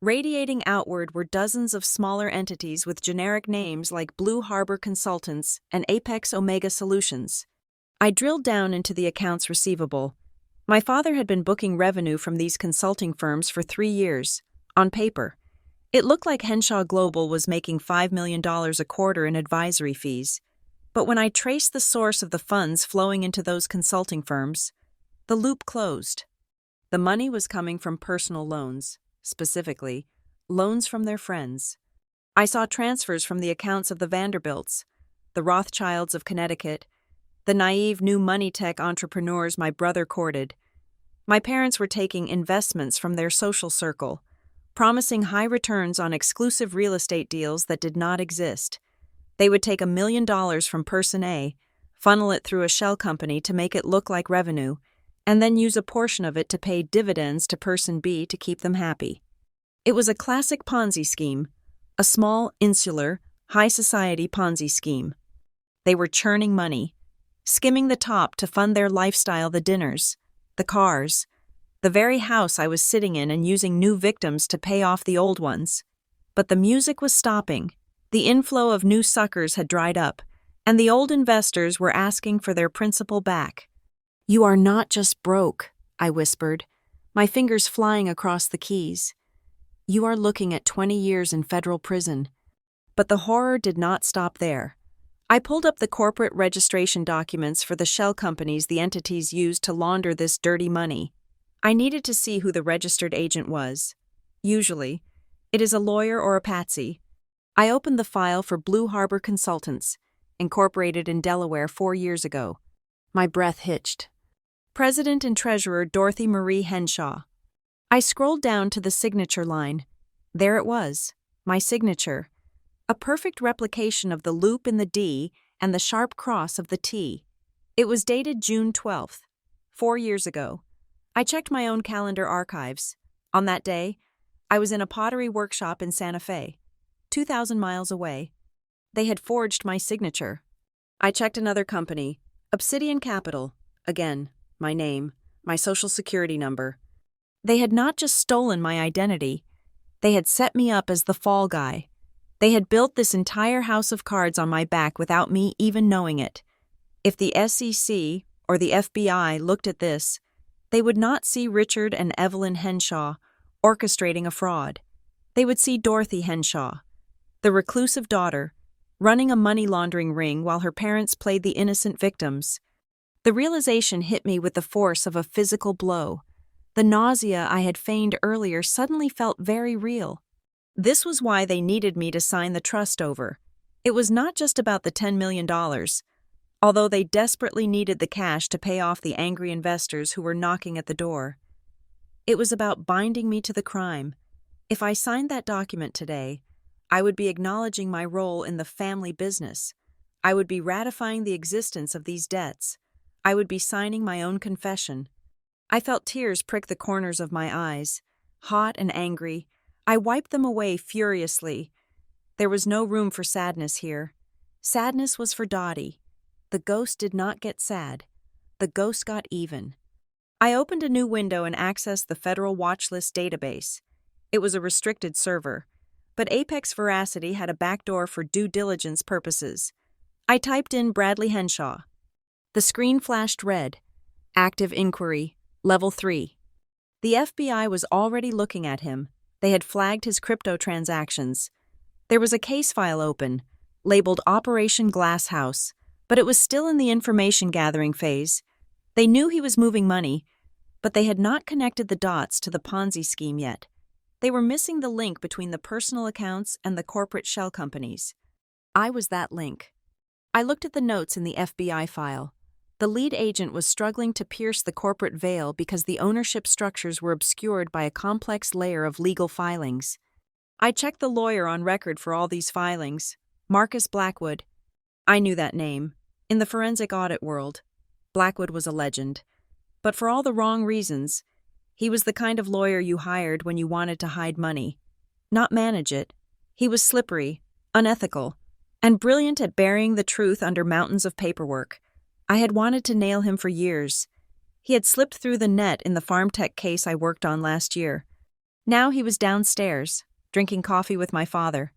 Radiating outward were dozens of smaller entities with generic names like Blue Harbor Consultants and Apex Omega Solutions. I drilled down into the accounts receivable. My father had been booking revenue from these consulting firms for 3 years. On paper, it looked like Henshaw Global was making $5 million a quarter in advisory fees. But when I traced the source of the funds flowing into those consulting firms, the loop closed. The money was coming from personal loans. Specifically, loans from their friends. I saw transfers from the accounts of the Vanderbilts, the Rothschilds of Connecticut, the naive new money tech entrepreneurs my brother courted. My parents were taking investments from their social circle, promising high returns on exclusive real estate deals that did not exist. They would take $1 million from person A, funnel it through a shell company to make it look like revenue, and then use a portion of it to pay dividends to person B to keep them happy. It was a classic Ponzi scheme, a small, insular, high society Ponzi scheme. They were churning money, skimming the top to fund their lifestyle, the dinners, the cars, the very house I was sitting in, and using new victims to pay off the old ones. But the music was stopping. The inflow of new suckers had dried up, and the old investors were asking for their principal back. "You are not just broke," I whispered, my fingers flying across the keys. "You are looking at 20 years in federal prison." But the horror did not stop there. I pulled up the corporate registration documents for the shell companies the entities used to launder this dirty money. I needed to see who the registered agent was. Usually, it is a lawyer or a patsy. I opened the file for Blue Harbor Consultants, incorporated in Delaware 4 years ago. My breath hitched. President and Treasurer Dorothy Marie Henshaw. I scrolled down to the signature line. There it was, my signature. A perfect replication of the loop in the D and the sharp cross of the T. It was dated June 12th, 4 years ago. I checked my own calendar archives. On that day, I was in a pottery workshop in Santa Fe, 2,000 miles away. They had forged my signature. I checked another company, Obsidian Capital. Again, my name, my social security number. They had not just stolen my identity. They had set me up as the fall guy. They had built this entire house of cards on my back without me even knowing it. If the SEC or the FBI looked at this, they would not see Richard and Evelyn Henshaw orchestrating a fraud. They would see Dorothy Henshaw, the reclusive daughter, running a money laundering ring while her parents played the innocent victims. The realization hit me with the force of a physical blow. The nausea I had feigned earlier suddenly felt very real. This was why they needed me to sign the trust over. It was not just about the $10 million, although they desperately needed the cash to pay off the angry investors who were knocking at the door. It was about binding me to the crime. If I signed that document today, I would be acknowledging my role in the family business. I would be ratifying the existence of these debts. I would be signing my own confession. I felt tears prick the corners of my eyes. Hot and angry, I wiped them away furiously. There was no room for sadness here. Sadness was for Dottie. The ghost did not get sad. The ghost got even. I opened a new window and accessed the Federal Watch List database. It was a restricted server, but Apex Veracity had a backdoor for due diligence purposes. I typed in Bradley Henshaw. The screen flashed red. Active inquiry, level 3. The FBI was already looking at him. They had flagged his crypto transactions. There was a case file open, labeled Operation Glasshouse, but it was still in the information gathering phase. They knew he was moving money, but they had not connected the dots to the Ponzi scheme yet. They were missing the link between the personal accounts and the corporate shell companies. I was that link. I looked at the notes in the FBI file. The lead agent was struggling to pierce the corporate veil because the ownership structures were obscured by a complex layer of legal filings. I checked the lawyer on record for all these filings, Marcus Blackwood. I knew that name. In the forensic audit world, Blackwood was a legend. But for all the wrong reasons, he was the kind of lawyer you hired when you wanted to hide money, not manage it. He was slippery, unethical, and brilliant at burying the truth under mountains of paperwork. I had wanted to nail him for years. He had slipped through the net in the farm tech case I worked on last year. Now he was downstairs, drinking coffee with my father.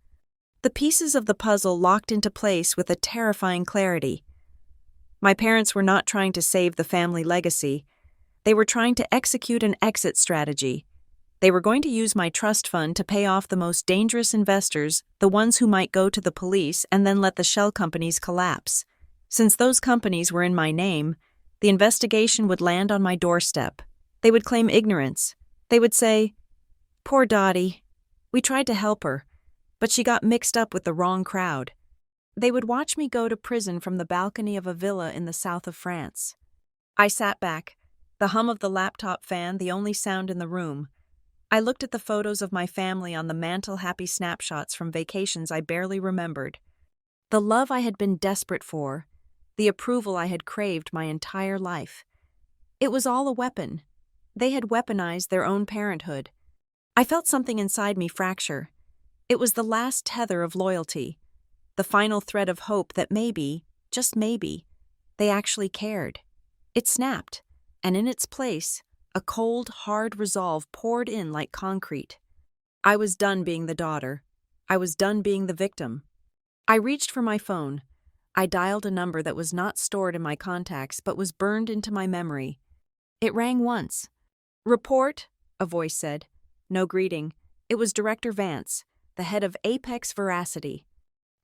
The pieces of the puzzle locked into place with a terrifying clarity. My parents were not trying to save the family legacy. They were trying to execute an exit strategy. They were going to use my trust fund to pay off the most dangerous investors, the ones who might go to the police and then let the shell companies collapse. Since those companies were in my name, the investigation would land on my doorstep. They would claim ignorance. They would say, "Poor Dottie. We tried to help her, but she got mixed up with the wrong crowd." They would watch me go to prison from the balcony of a villa in the south of France. I sat back, the hum of the laptop fan the only sound in the room. I looked at the photos of my family on the mantel, happy snapshots from vacations I barely remembered. The love I had been desperate for, the approval I had craved my entire life. It was all a weapon. They had weaponized their own parenthood. I felt something inside me fracture. It was the last tether of loyalty, the final thread of hope that maybe, just maybe, they actually cared. It snapped, and in its place, a cold, hard resolve poured in like concrete. I was done being the daughter. I was done being the victim. I reached for my phone. I dialed a number that was not stored in my contacts but was burned into my memory. It rang once. "Report," a voice said. No greeting. It was Director Vance, the head of Apex Veracity.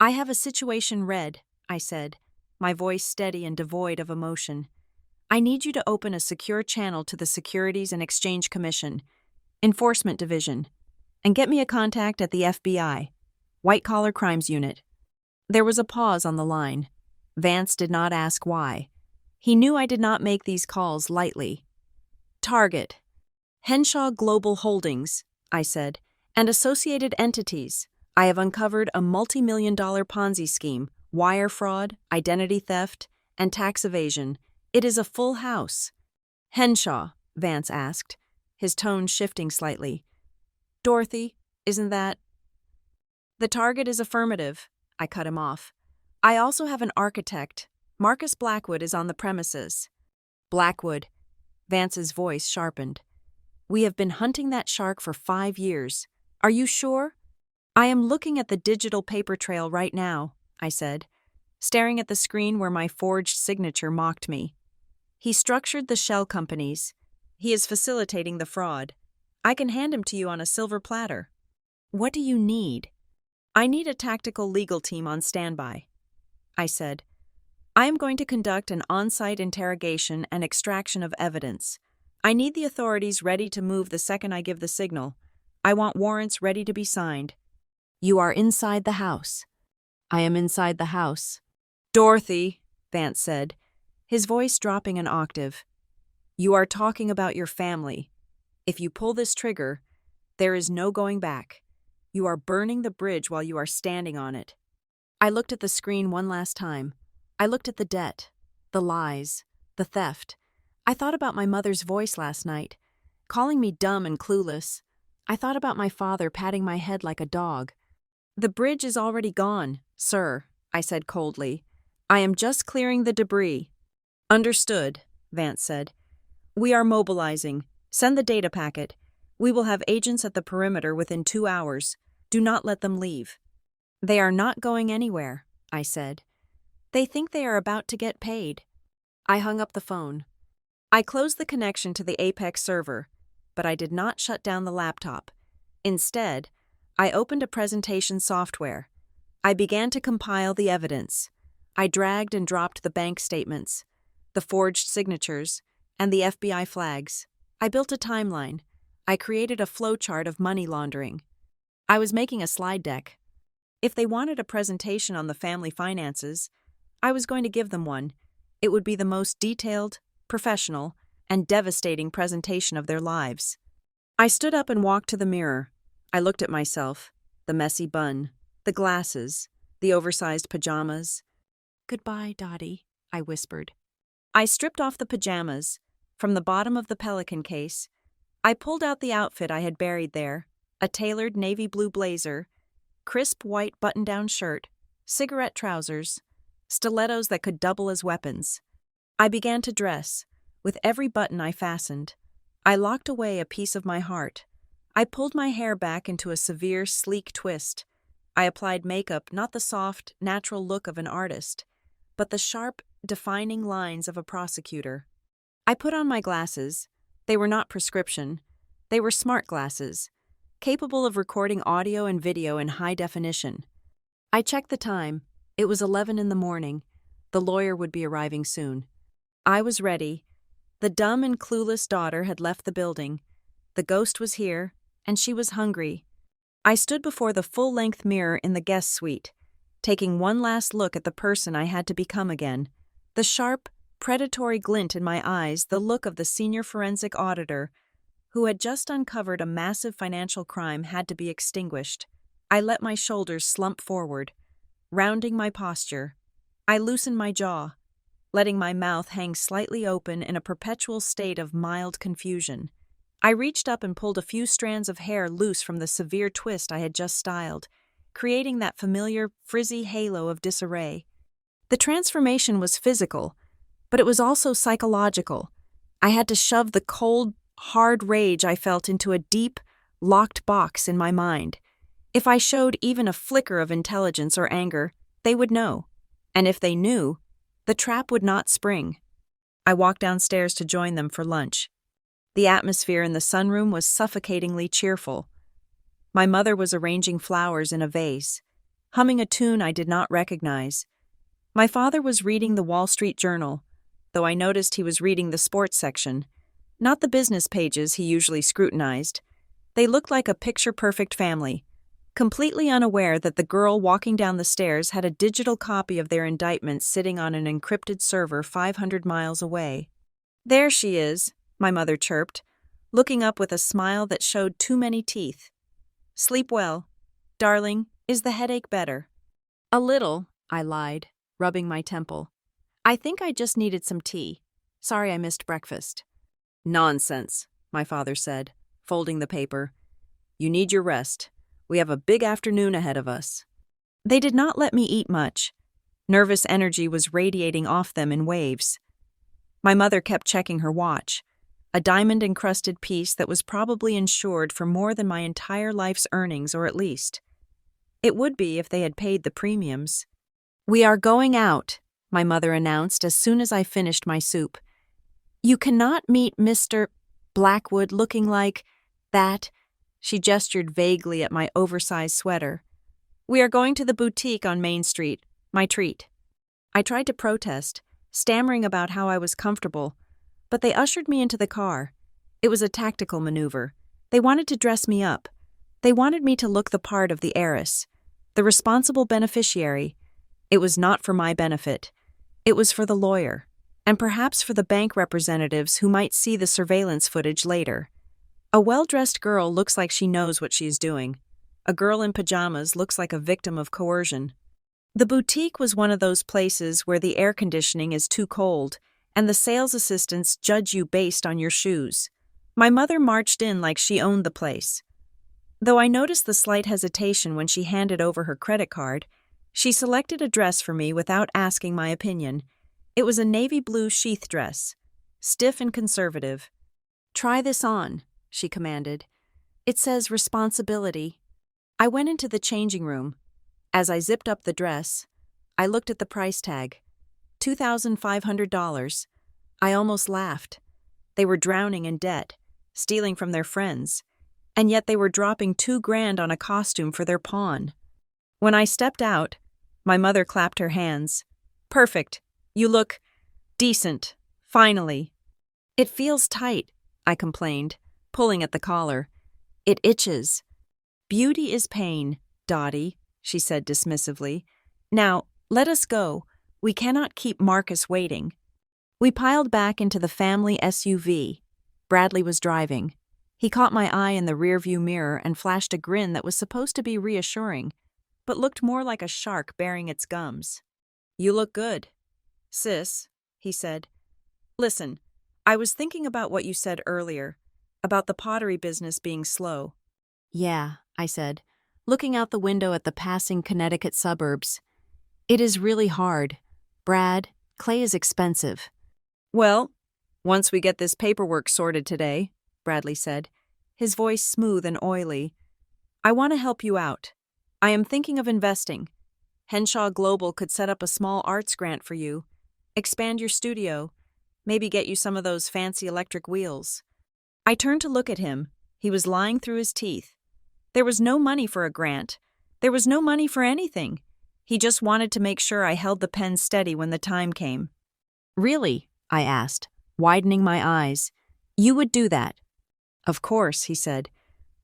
"I have a situation red," I said, my voice steady and devoid of emotion. "I need you to open a secure channel to the Securities and Exchange Commission, Enforcement Division, and get me a contact at the FBI, White Collar Crimes Unit." There was a pause on the line. Vance did not ask why. He knew I did not make these calls lightly. "Target: Henshaw Global Holdings," I said, "and associated entities. I have uncovered a multi-million-dollar Ponzi scheme, wire fraud, identity theft, and tax evasion. It is a full house." "Henshaw?" Vance asked, his tone shifting slightly. "Dorothy, isn't that—" "The target is affirmative," I cut him off. "I also have an architect. Marcus Blackwood is on the premises." "Blackwood." Vance's voice sharpened. "We have been hunting that shark for 5 years. Are you sure?" "I am looking at the digital paper trail right now," I said, staring at the screen where my forged signature mocked me. "He structured the shell companies. He is facilitating the fraud. I can hand him to you on a silver platter." "What do you need?" "I need a tactical legal team on standby," I said. "I am going to conduct an on-site interrogation and extraction of evidence. I need the authorities ready to move the second I give the signal. I want warrants ready to be signed. You are inside the house. I am inside the house. Dorothy, Vance said, his voice dropping an octave. You are talking about your family. If you pull this trigger, there is no going back. You are burning the bridge while you are standing on it. I looked at the screen one last time. I looked at the debt, the lies, the theft. I thought about my mother's voice last night, calling me dumb and clueless. I thought about my father patting my head like a dog. The bridge is already gone, sir, I said coldly. I am just clearing the debris. Understood, Vance said. We are mobilizing. Send the data packet. We will have agents at the perimeter within 2 hours. Do not let them leave. They are not going anywhere, I said. They think they are about to get paid. I hung up the phone. I closed the connection to the Apex server, but I did not shut down the laptop. Instead, I opened a presentation software. I began to compile the evidence. I dragged and dropped the bank statements, the forged signatures, and the FBI flags. I built a timeline. I created a flowchart of money laundering. I was making a slide deck. If they wanted a presentation on the family finances, I was going to give them one. It would be the most detailed, professional, and devastating presentation of their lives. I stood up and walked to the mirror. I looked at myself, the messy bun, the glasses, the oversized pajamas. Goodbye, Dottie, I whispered. I stripped off the pajamas. From the bottom of the Pelican case, I pulled out the outfit I had buried there, a tailored navy blue blazer, crisp white button-down shirt, cigarette trousers, stilettos that could double as weapons. I began to dress. With every button I fastened, I locked away a piece of my heart. I pulled my hair back into a severe, sleek twist. I applied makeup, not the soft, natural look of an artist, but the sharp, defining lines of a prosecutor. I put on my glasses. They were not prescription. They were smart glasses, capable of recording audio and video in high definition. I checked the time. It was 11 in the morning. The lawyer would be arriving soon. I was ready. The dumb and clueless daughter had left the building. The ghost was here, and she was hungry. I stood before the full-length mirror in the guest suite, taking one last look at the person I had to become again. The sharp, predatory glint in my eyes, the look of the senior forensic auditor who had just uncovered a massive financial crime, had to be extinguished. I let my shoulders slump forward, rounding my posture. I loosened my jaw, letting my mouth hang slightly open in a perpetual state of mild confusion. I reached up and pulled a few strands of hair loose from the severe twist I had just styled, creating that familiar, frizzy halo of disarray. The transformation was physical, but it was also psychological. I had to shove the cold, hard rage I felt into a deep, locked box in my mind. If I showed even a flicker of intelligence or anger, they would know. And if they knew, the trap would not spring. I walked downstairs to join them for lunch. The atmosphere in the sunroom was suffocatingly cheerful. My mother was arranging flowers in a vase, humming a tune I did not recognize. My father was reading the Wall Street Journal, though I noticed he was reading the sports section, not the business pages he usually scrutinized. They looked like a picture-perfect family, completely unaware that the girl walking down the stairs had a digital copy of their indictment sitting on an encrypted server 500 miles away. There she is, my mother chirped, looking up with a smile that showed too many teeth. Sleep well. Darling, is the headache better? A little, I lied, rubbing my temple. I think I just needed some tea. Sorry I missed breakfast. Nonsense, my father said, folding the paper. You need your rest. We have a big afternoon ahead of us. They did not let me eat much. Nervous energy was radiating off them in waves. My mother kept checking her watch, a diamond-encrusted piece that was probably insured for more than my entire life's earnings, or at least. It would be if they had paid the premiums. We are going out, my mother announced as soon as I finished my soup. You cannot meet Mr. Blackwood looking like that. She gestured vaguely at my oversized sweater. We are going to the boutique on Main Street, my treat. I tried to protest, stammering about how I was comfortable, but they ushered me into the car. It was a tactical maneuver. They wanted to dress me up. They wanted me to look the part of the heiress, the responsible beneficiary. It was not for my benefit. It was for the lawyer, and perhaps for the bank representatives who might see the surveillance footage later. A well-dressed girl looks like she knows what she is doing. A girl in pajamas looks like a victim of coercion. The boutique was one of those places where the air conditioning is too cold, and the sales assistants judge you based on your shoes. My mother marched in like she owned the place. Though I noticed the slight hesitation when she handed over her credit card, she selected a dress for me without asking my opinion. It was a navy blue sheath dress, stiff and conservative. "Try this on," she commanded. "It says responsibility." I went into the changing room. As I zipped up the dress, I looked at the price tag. $2,500. I almost laughed. They were drowning in debt, stealing from their friends, and yet they were dropping $2,000 on a costume for their pawn. When I stepped out, my mother clapped her hands. "Perfect. You look decent. Finally." "It feels tight," I complained, pulling at the collar. "It itches." "Beauty is pain, Dottie," she said dismissively. "Now, let us go. We cannot keep Marcus waiting." We piled back into the family SUV. Bradley was driving. He caught my eye in the rearview mirror and flashed a grin that was supposed to be reassuring, but looked more like a shark baring its gums. "You look good, sis," he said. "Listen, I was thinking about what you said earlier, about the pottery business being slow." "Yeah," I said, looking out the window at the passing Connecticut suburbs. "It is really hard. Brad, clay is expensive." "Well, once we get this paperwork sorted today," Bradley said, his voice smooth and oily, "I want to help you out. I am thinking of investing. Henshaw Global could set up a small arts grant for you, expand your studio, maybe get you some of those fancy electric wheels." I turned to look at him. He was lying through his teeth. There was no money for a grant. There was no money for anything. He just wanted to make sure I held the pen steady when the time came. "Really?" I asked, widening my eyes. "You would do that?" "Of course," he said.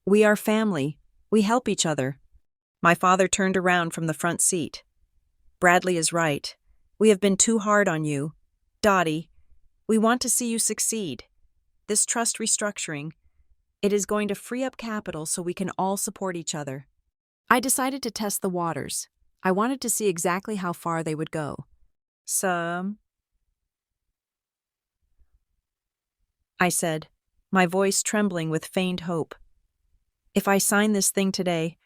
"We are family. We help each other." My father turned around from the front seat. "Bradley is right. We have been too hard on you. Dottie, we want to see you succeed. This trust restructuring, it is going to free up capital so we can all support each other." I decided to test the waters. I wanted to see exactly how far they would go. I said, my voice trembling with feigned hope. "If I sign this thing today,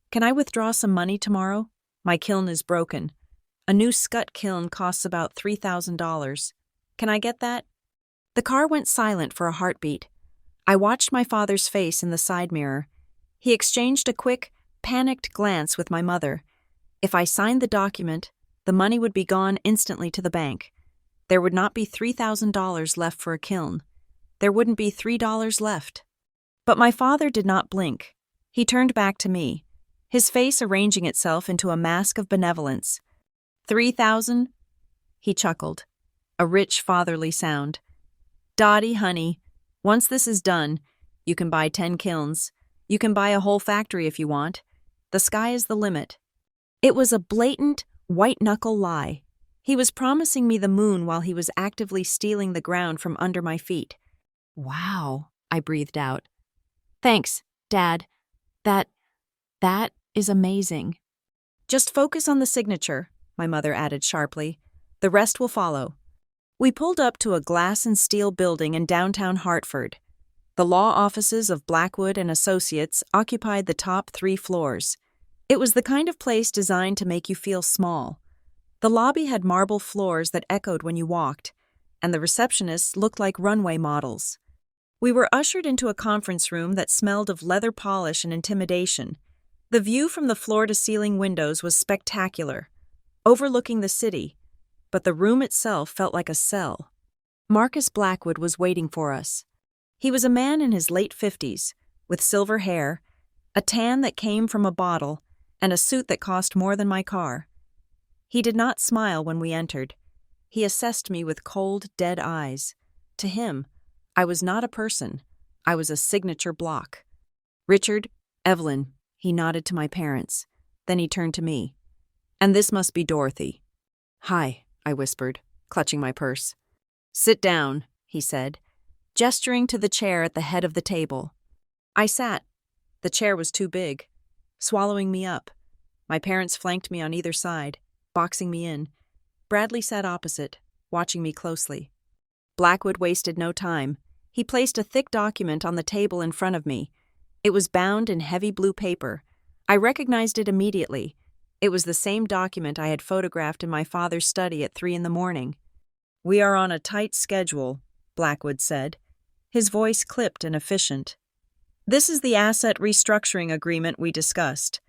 can I withdraw some money tomorrow? My kiln is broken. A new scut kiln costs about $3,000. Can I get that?" The car went silent for a heartbeat. I watched my father's face in the side mirror. He exchanged a quick, panicked glance with my mother. If I signed the document, the money would be gone instantly to the bank. There would not be $3,000 left for a kiln. There wouldn't be $3 left. But my father did not blink. He turned back to me, his face arranging itself into a mask of benevolence. "3,000? He chuckled, a rich fatherly sound. "Dottie, honey, once this is done, you can buy 10 kilns. You can buy a whole factory if you want. The sky is the limit." It was a blatant, white-knuckle lie. He was promising me the moon while he was actively stealing the ground from under my feet. "Wow," I breathed out. "Thanks, Dad. That is amazing." "Just focus on the signature," my mother added sharply. "The rest will follow." We pulled up to a glass and steel building in downtown Hartford. The law offices of Blackwood and Associates occupied the top 3 floors. It was the kind of place designed to make you feel small. The lobby had marble floors that echoed when you walked, and the receptionists looked like runway models. We were ushered into a conference room that smelled of leather polish and intimidation. The view from the floor-to-ceiling windows was spectacular, overlooking the city, but the room itself felt like a cell. Marcus Blackwood was waiting for us. He was a man in his late 50s, with silver hair, a tan that came from a bottle, and a suit that cost more than my car. He did not smile when we entered. He assessed me with cold, dead eyes. To him, I was not a person. I was a signature block. Richard, Evelyn, he nodded to my parents. Then he turned to me. And this must be Dorothy. Hi, I whispered, clutching my purse. Sit down, he said, gesturing to the chair at the head of the table. I sat. The chair was too big, swallowing me up. My parents flanked me on either side, boxing me in. Bradley sat opposite, watching me closely. Blackwood wasted no time. He placed a thick document on the table in front of me. It was bound in heavy blue paper. I recognized it immediately. It was the same document I had photographed in my father's study at 3 a.m. We are on a tight schedule, Blackwood said. His voice clipped and efficient. This is the asset restructuring agreement we discussed.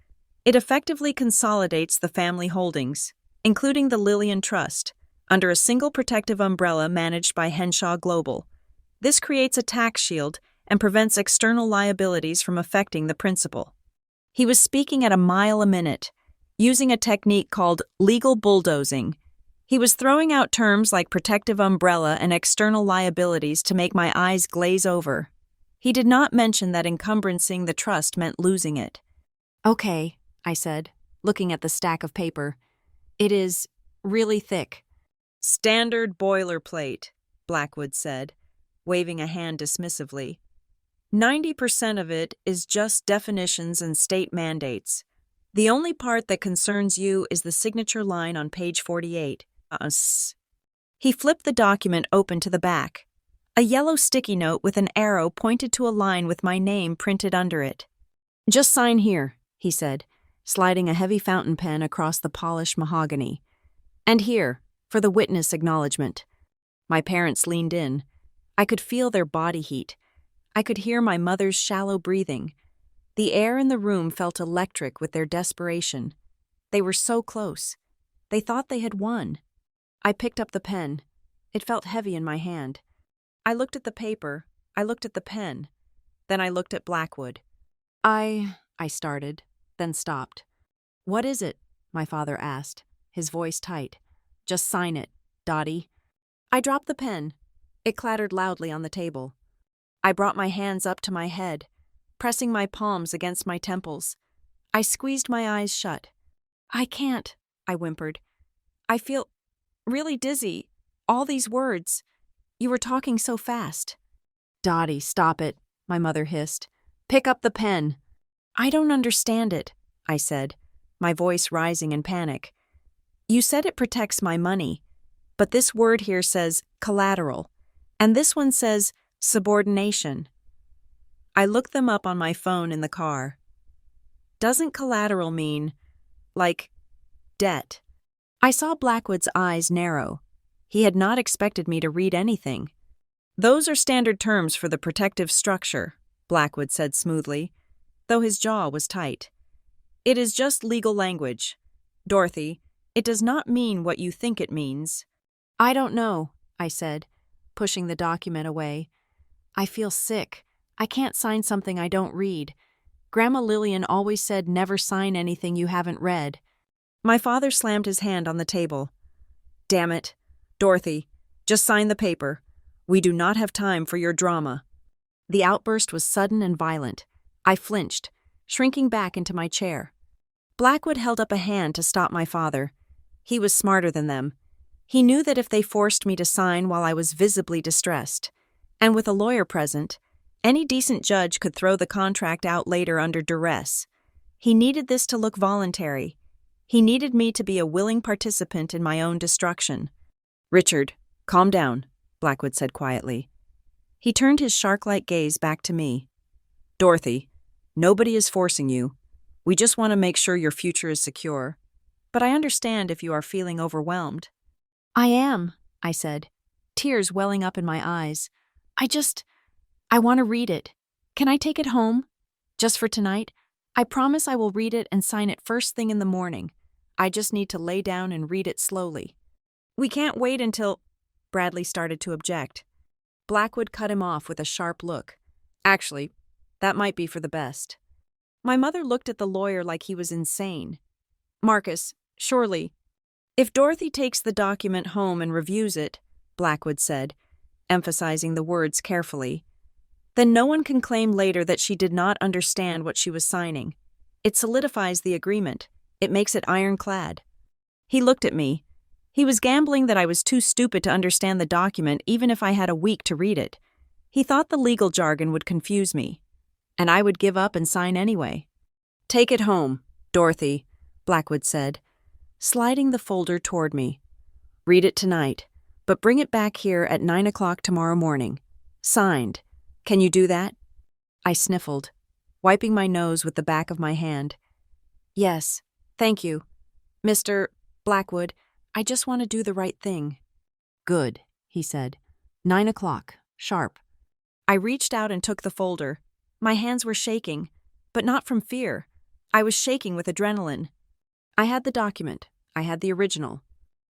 It effectively consolidates the family holdings, including the Lillian Trust, under a single protective umbrella managed by Henshaw Global. This creates a tax shield and prevents external liabilities from affecting the principal. He was speaking at a mile a minute, using a technique called legal bulldozing. He was throwing out terms like protective umbrella and external liabilities to make my eyes glaze over. He did not mention that encumbranceing the trust meant losing it. Okay, I said, looking at the stack of paper. It is really thick. Standard boilerplate, Blackwood said, waving a hand dismissively. 90% of it is just definitions and state mandates. The only part that concerns you is the signature line on page 48. He flipped the document open to the back. A yellow sticky note with an arrow pointed to a line with my name printed under it. Just sign here, he said, sliding a heavy fountain pen across the polished mahogany. And here, for the witness acknowledgement. My parents leaned in. I could feel their body heat. I could hear my mother's shallow breathing. The air in the room felt electric with their desperation. They were so close. They thought they had won. I picked up the pen. It felt heavy in my hand. I looked at the paper. I looked at the pen. Then I looked at Blackwood. I started, then stopped. What is it? My father asked, his voice tight. Just sign it, Dottie. I dropped the pen. It clattered loudly on the table. I brought my hands up to my head, pressing my palms against my temples. I squeezed my eyes shut. I can't, I whimpered. I feel really dizzy. All these words. You were talking so fast. Dottie, stop it, my mother hissed. Pick up the pen. I don't understand it, I said, my voice rising in panic. You said it protects my money, but this word here says collateral, and this one says subordination. I looked them up on my phone in the car. Doesn't collateral mean, like, debt? I saw Blackwood's eyes narrow. He had not expected me to read anything. Those are standard terms for the protective structure, Blackwood said smoothly, though his jaw was tight. It is just legal language. Dorothy, it does not mean what you think it means. I don't know, I said, pushing the document away. I feel sick. I can't sign something I don't read. Grandma Lillian always said never sign anything you haven't read. My father slammed his hand on the table. Damn it. Dorothy, just sign the paper. We do not have time for your drama. The outburst was sudden and violent. I flinched, shrinking back into my chair. Blackwood held up a hand to stop my father. He was smarter than them. He knew that if they forced me to sign while I was visibly distressed, and with a lawyer present, any decent judge could throw the contract out later under duress. He needed this to look voluntary. He needed me to be a willing participant in my own destruction. Richard, calm down, Blackwood said quietly. He turned his shark-like gaze back to me. Dorothy, nobody is forcing you. We just want to make sure your future is secure. But I understand if you are feeling overwhelmed. I am, I said, tears welling up in my eyes. I want to read it. Can I take it home? Just for tonight? I promise I will read it and sign it first thing in the morning. I just need to lay down and read it slowly. We can't wait until... Bradley started to object. Blackwood cut him off with a sharp look. Actually, that might be for the best. My mother looked at the lawyer like he was insane. Marcus, surely... If Dorothy takes the document home and reviews it, Blackwood said, emphasizing the words carefully, Then no one can claim later that she did not understand what she was signing. It solidifies the agreement. It makes it ironclad. He looked at me. He was gambling that I was too stupid to understand the document even if I had a week to read it. He thought the legal jargon would confuse me, and I would give up and sign anyway. "Take it home, Dorothy," Blackwood said, sliding the folder toward me. "Read it tonight, but bring it back here at 9 o'clock tomorrow morning. Signed. Can you do that?" I sniffled, wiping my nose with the back of my hand. "Yes, thank you. Mr. Blackwood, I just want to do the right thing." "Good," he said. 9 o'clock, sharp." I reached out and took the folder. My hands were shaking, but not from fear. I was shaking with adrenaline. I had the document. I had the original.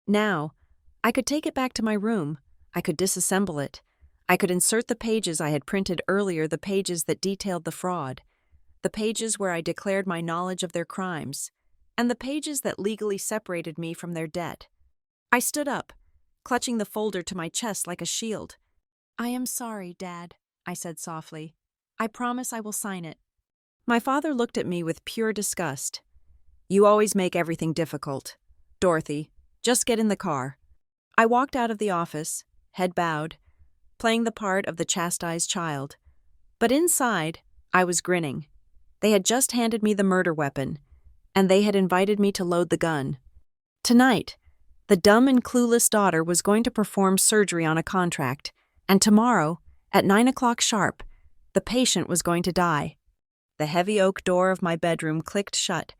Now, I could take it back to my room. I could disassemble it. I could insert the pages I had printed earlier, the pages that detailed the fraud, the pages where I declared my knowledge of their crimes, and the pages that legally separated me from their debt. I stood up, clutching the folder to my chest like a shield. "I am sorry, Dad," I said softly. "I promise I will sign it." My father looked at me with pure disgust. "You always make everything difficult. Dorothy, just get in the car." I walked out of the office, head bowed, playing the part of the chastised child. But inside, I was grinning. They had just handed me the murder weapon, and they had invited me to load the gun. Tonight, the dumb and clueless daughter was going to perform surgery on a contract, and tomorrow, at 9 o'clock sharp, the patient was going to die. The heavy oak door of my bedroom clicked shut,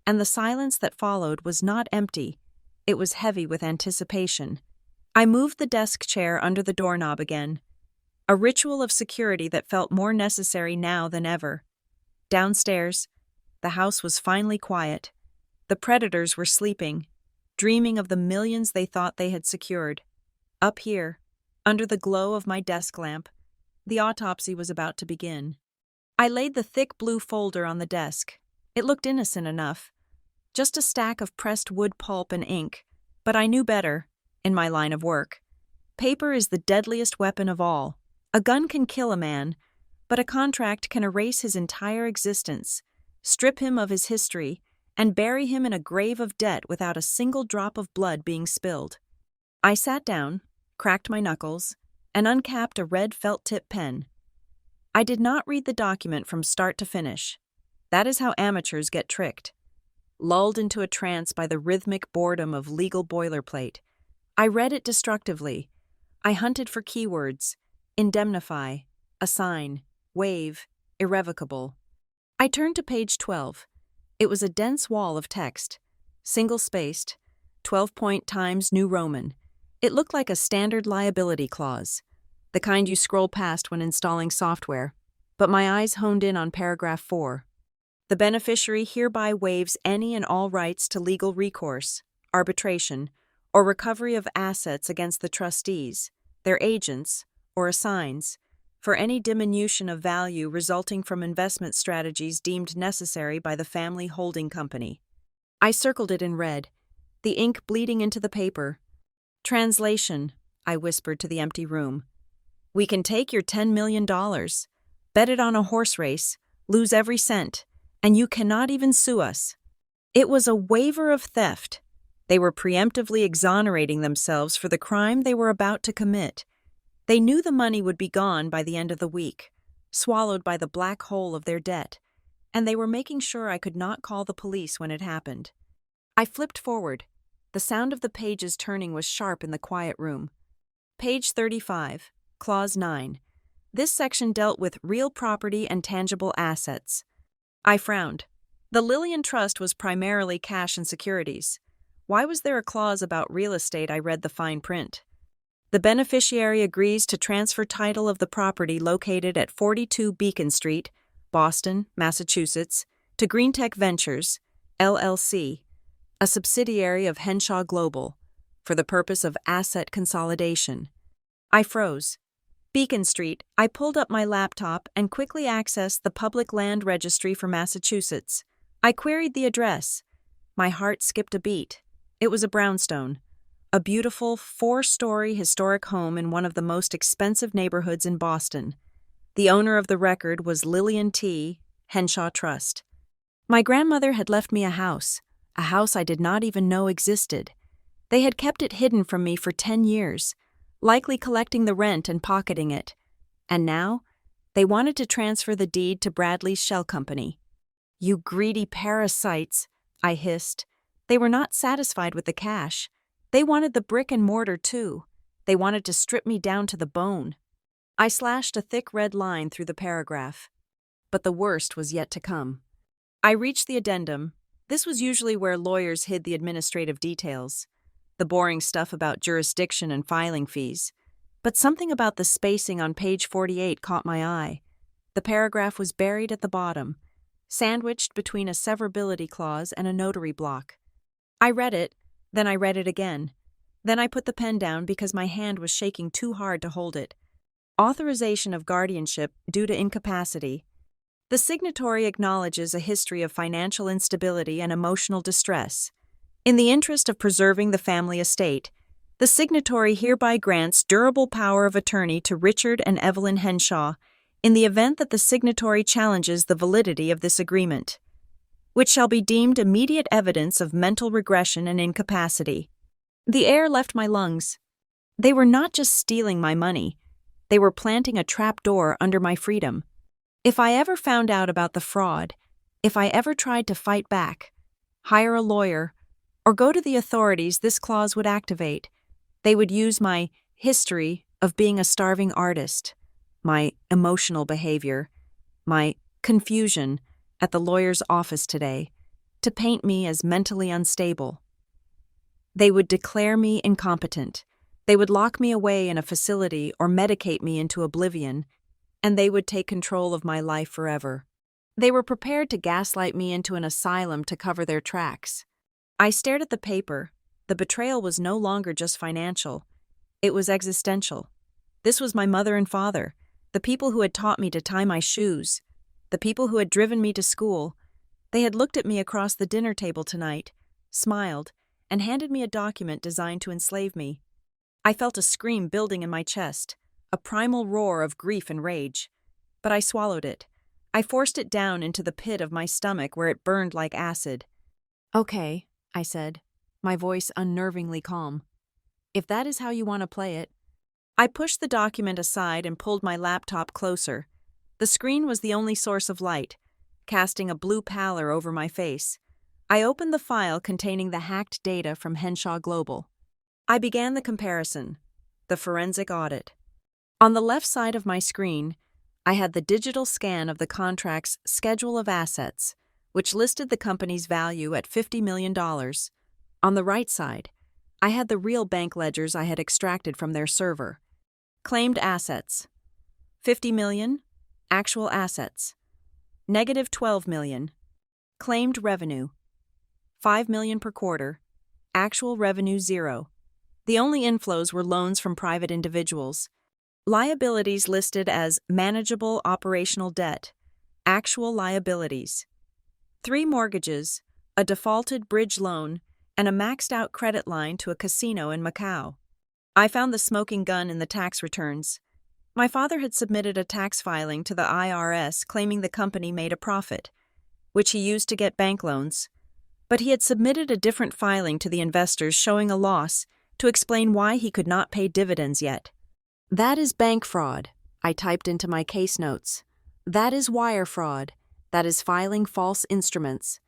and the silence that followed was not empty. It was heavy with anticipation. I moved the desk chair under the doorknob again, a ritual of security that felt more necessary now than ever. Downstairs, the house was finally quiet. The predators were sleeping, dreaming of the millions they thought they had secured. Up here, under the glow of my desk lamp, the autopsy was about to begin. I laid the thick blue folder on the desk. It looked innocent enough, just a stack of pressed wood pulp and ink, but I knew better. In my line of work, paper is the deadliest weapon of all. A gun can kill a man, but a contract can erase his entire existence, strip him of his history, and bury him in a grave of debt without a single drop of blood being spilled. I sat down, cracked my knuckles, and uncapped a red felt-tip pen. I did not read the document from start to finish. That is how amateurs get tricked. Lulled into a trance by the rhythmic boredom of legal boilerplate, I read it destructively. I hunted for keywords: indemnify, assign, waive, irrevocable. I turned to page 12. It was a dense wall of text, single-spaced, 12-point Times New Roman. It looked like a standard liability clause, the kind you scroll past when installing software. But my eyes honed in on paragraph 4. The beneficiary hereby waives any and all rights to legal recourse, arbitration, or recovery of assets against the trustees, their agents, or assigns, for any diminution of value resulting from investment strategies deemed necessary by the family holding company. I circled it in red, the ink bleeding into the paper. "Translation," I whispered to the empty room. "We can take your $10 million, bet it on a horse race, lose every cent, and you cannot even sue us." It was a waiver of theft. They were preemptively exonerating themselves for the crime they were about to commit. They knew the money would be gone by the end of the week, swallowed by the black hole of their debt, and they were making sure I could not call the police when it happened. I flipped forward. The sound of the pages turning was sharp in the quiet room. Page 35, Clause 9. This section dealt with real property and tangible assets. I frowned. The Lillian Trust was primarily cash and securities. Why was there a clause about real estate? I read the fine print. The beneficiary agrees to transfer title of the property located at 42 Beacon Street, Boston, Massachusetts, to GreenTech Ventures, LLC, a subsidiary of Henshaw Global, for the purpose of asset consolidation. I froze. Beacon Street. I pulled up my laptop and quickly accessed the Public Land Registry for Massachusetts. I queried the address. My heart skipped a beat. It was a brownstone, a beautiful 4-story historic home in one of the most expensive neighborhoods in Boston. The owner of the record was Lillian T., Henshaw Trust. My grandmother had left me a house I did not even know existed. They had kept it hidden from me for 10 years, likely collecting the rent and pocketing it. And now, they wanted to transfer the deed to Bradley's shell company. "You greedy parasites," I hissed. They were not satisfied with the cash. They wanted the brick and mortar too. They wanted to strip me down to the bone. I slashed a thick red line through the paragraph. But the worst was yet to come. I reached the addendum. This was usually where lawyers hid the administrative details, the boring stuff about jurisdiction and filing fees. But something about the spacing on page 48 caught my eye. The paragraph was buried at the bottom, sandwiched between a severability clause and a notary block. I read it, then I read it again. Then I put the pen down because my hand was shaking too hard to hold it. Authorization of guardianship due to incapacity. The signatory acknowledges a history of financial instability and emotional distress. In the interest of preserving the family estate, the signatory hereby grants durable power of attorney to Richard and Evelyn Henshaw in the event that the signatory challenges the validity of this agreement, which shall be deemed immediate evidence of mental regression and incapacity. The air left my lungs. They were not just stealing my money, they were planting a trapdoor under my freedom. If I ever found out about the fraud, if I ever tried to fight back, hire a lawyer, or go to the authorities, this clause would activate. They would use my history of being a starving artist, my emotional behavior, my confusion at the lawyer's office today, to paint me as mentally unstable. They would declare me incompetent. They would lock me away in a facility or medicate me into oblivion, and they would take control of my life forever. They were prepared to gaslight me into an asylum to cover their tracks. I stared at the paper. The betrayal was no longer just financial. It was existential. This was my mother and father, the people who had taught me to tie my shoes, the people who had driven me to school. They had looked at me across the dinner table tonight, smiled, and handed me a document designed to enslave me. I felt a scream building in my chest, a primal roar of grief and rage. But I swallowed it. I forced it down into the pit of my stomach where it burned like acid. "Okay," I said, my voice unnervingly calm. "If that is how you want to play it." I pushed the document aside and pulled my laptop closer. The screen was the only source of light, casting a blue pallor over my face. I opened the file containing the hacked data from Henshaw Global. I began the comparison, the forensic audit. On the left side of my screen, I had the digital scan of the contract's schedule of assets, which listed the company's value at $50 million. On the right side, I had the real bank ledgers I had extracted from their server. Claimed assets: $50 million, actual assets; negative $12 million. Claimed revenue: $5 million per quarter, actual revenue 0. The only inflows were loans from private individuals. Liabilities listed as manageable operational debt, actual liabilities: 3 mortgages, a defaulted bridge loan, and a maxed-out credit line to a casino in Macau. I found the smoking gun in the tax returns. My father had submitted a tax filing to the IRS claiming the company made a profit, which he used to get bank loans. But he had submitted a different filing to the investors showing a loss to explain why he could not pay dividends yet. "That is bank fraud," I typed into my case notes. "That is wire fraud. That is filing false instruments."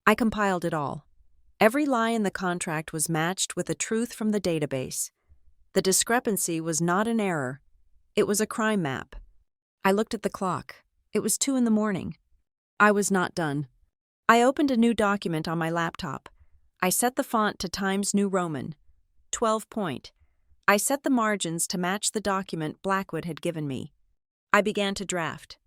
I compiled it all. Every lie in the contract was matched with a truth from the database. The discrepancy was not an error. It was a crime map. I looked at the clock. It was 2 a.m. I was not done. I opened a new document on my laptop. I set the font to Times New Roman, 12 point. I set the margins to match the document Blackwood had given me. I began to draft.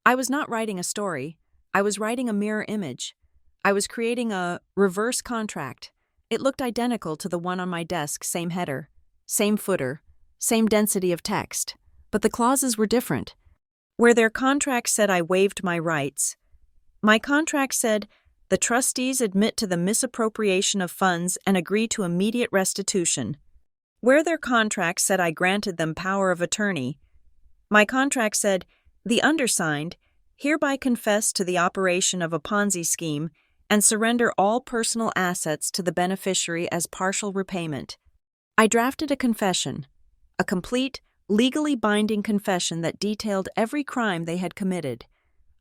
I was not writing a story. I was writing a mirror image. I was creating a reverse contract. It looked identical to the one on my desk, same header, same footer, same density of text. But the clauses were different. Where their contract said I waived my rights, my contract said the trustees admit to the misappropriation of funds and agree to immediate restitution. Where their contract said I granted them power of attorney, my contract said The undersigned hereby confess to the operation of a Ponzi scheme and surrender all personal assets to the beneficiary as partial repayment. I drafted a confession, a complete, legally binding confession that detailed every crime they had committed.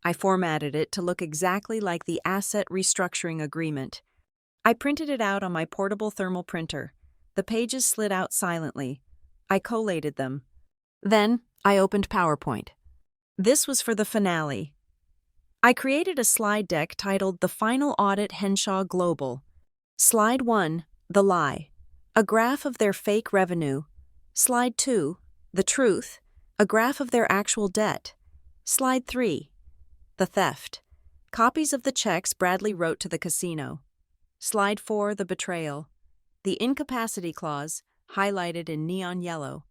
I formatted it to look exactly like the asset restructuring agreement. I printed it out on my portable thermal printer. The pages slid out silently. I collated them. Then I opened PowerPoint. This was for the finale. I created a slide deck titled The Final Audit Henshaw Global. Slide 1, The Lie, a graph of their fake revenue. Slide 2, The Truth, a graph of their actual debt. Slide 3, The Theft, copies of the checks Bradley wrote to the casino. Slide 4, The Betrayal, the incapacity clause, highlighted in neon yellow.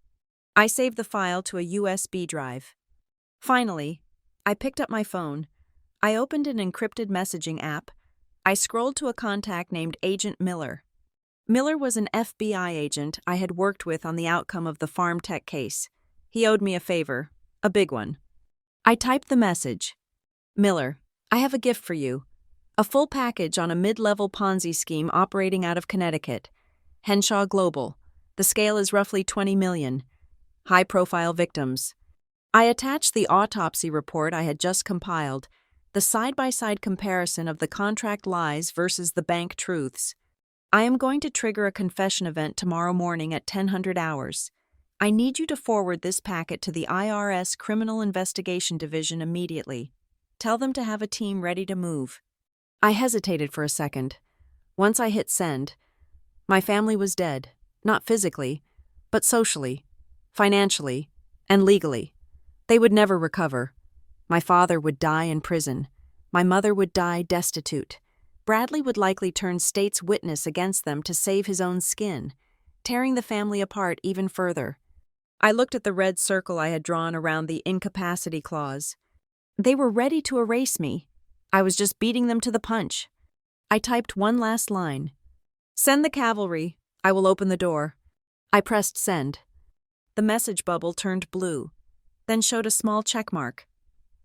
I saved the file to a USB drive. Finally, I picked up my phone. I opened an encrypted messaging app. I scrolled to a contact named Agent Miller. Miller was an FBI agent I had worked with on the outcome of the farm tech case. He owed me a favor, a big one. I typed the message. Miller, I have a gift for you. A full package on a mid-level Ponzi scheme operating out of Connecticut. Henshaw Global. The scale is roughly 20 million. High-profile victims. I attached the autopsy report I had just compiled, the side-by-side comparison of the contract lies versus the bank truths. I am going to trigger a confession event tomorrow morning at 1000 hours. I need you to forward this packet to the IRS Criminal Investigation Division immediately. Tell them to have a team ready to move. I hesitated for a second. Once I hit send, my family was dead, not physically, but socially, financially, and legally. They would never recover. My father would die in prison. My mother would die destitute. Bradley would likely turn state's witness against them to save his own skin, tearing the family apart even further. I looked at the red circle I had drawn around the incapacity clause. They were ready to erase me. I was just beating them to the punch. I typed one last line. Send the cavalry. I will open the door. I pressed send. The message bubble turned blue, then showed a small check mark.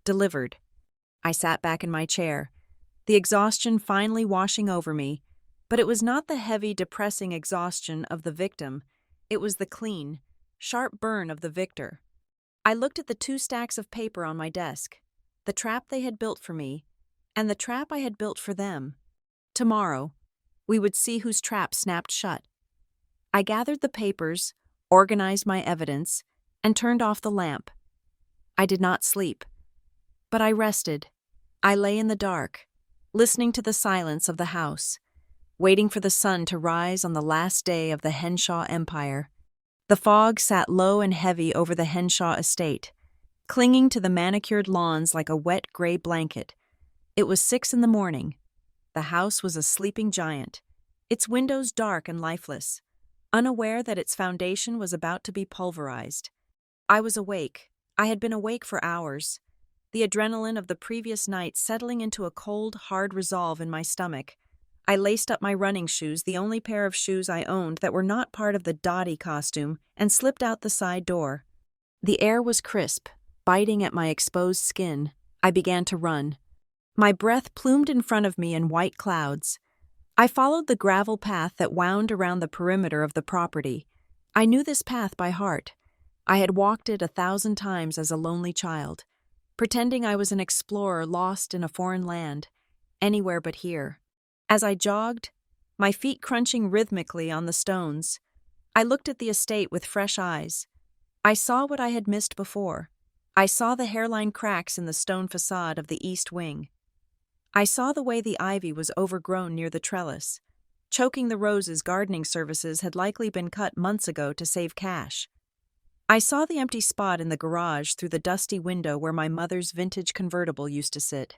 Delivered. I sat back in my chair, the exhaustion finally washing over me, but it was not the heavy, depressing exhaustion of the victim. It was the clean, sharp burn of the victor. I looked at the 2 stacks of paper on my desk, the trap they had built for me, and the trap I had built for them. Tomorrow, we would see whose trap snapped shut. I gathered the papers, organized my evidence, and turned off the lamp. I did not sleep, but I rested. I lay in the dark, listening to the silence of the house, waiting for the sun to rise on the last day of the Henshaw Empire. The fog sat low and heavy over the Henshaw estate, clinging to the manicured lawns like a wet gray blanket. It was 6 a.m. The house was a sleeping giant, its windows dark and lifeless, unaware that its foundation was about to be pulverized. I was awake. I had been awake for hours, the adrenaline of the previous night settling into a cold, hard resolve in my stomach. I laced up my running shoes, the only pair of shoes I owned that were not part of the Dottie costume, and slipped out the side door. The air was crisp, biting at my exposed skin. I began to run. My breath plumed in front of me in white clouds. I followed the gravel path that wound around the perimeter of the property. I knew this path by heart. I had walked it 1,000 times as a lonely child, pretending I was an explorer lost in a foreign land, anywhere but here. As I jogged, my feet crunching rhythmically on the stones, I looked at the estate with fresh eyes. I saw what I had missed before. I saw the hairline cracks in the stone facade of the east wing. I saw the way the ivy was overgrown near the trellis, choking the roses gardening services had likely been cut months ago to save cash. I saw the empty spot in the garage through the dusty window where my mother's vintage convertible used to sit.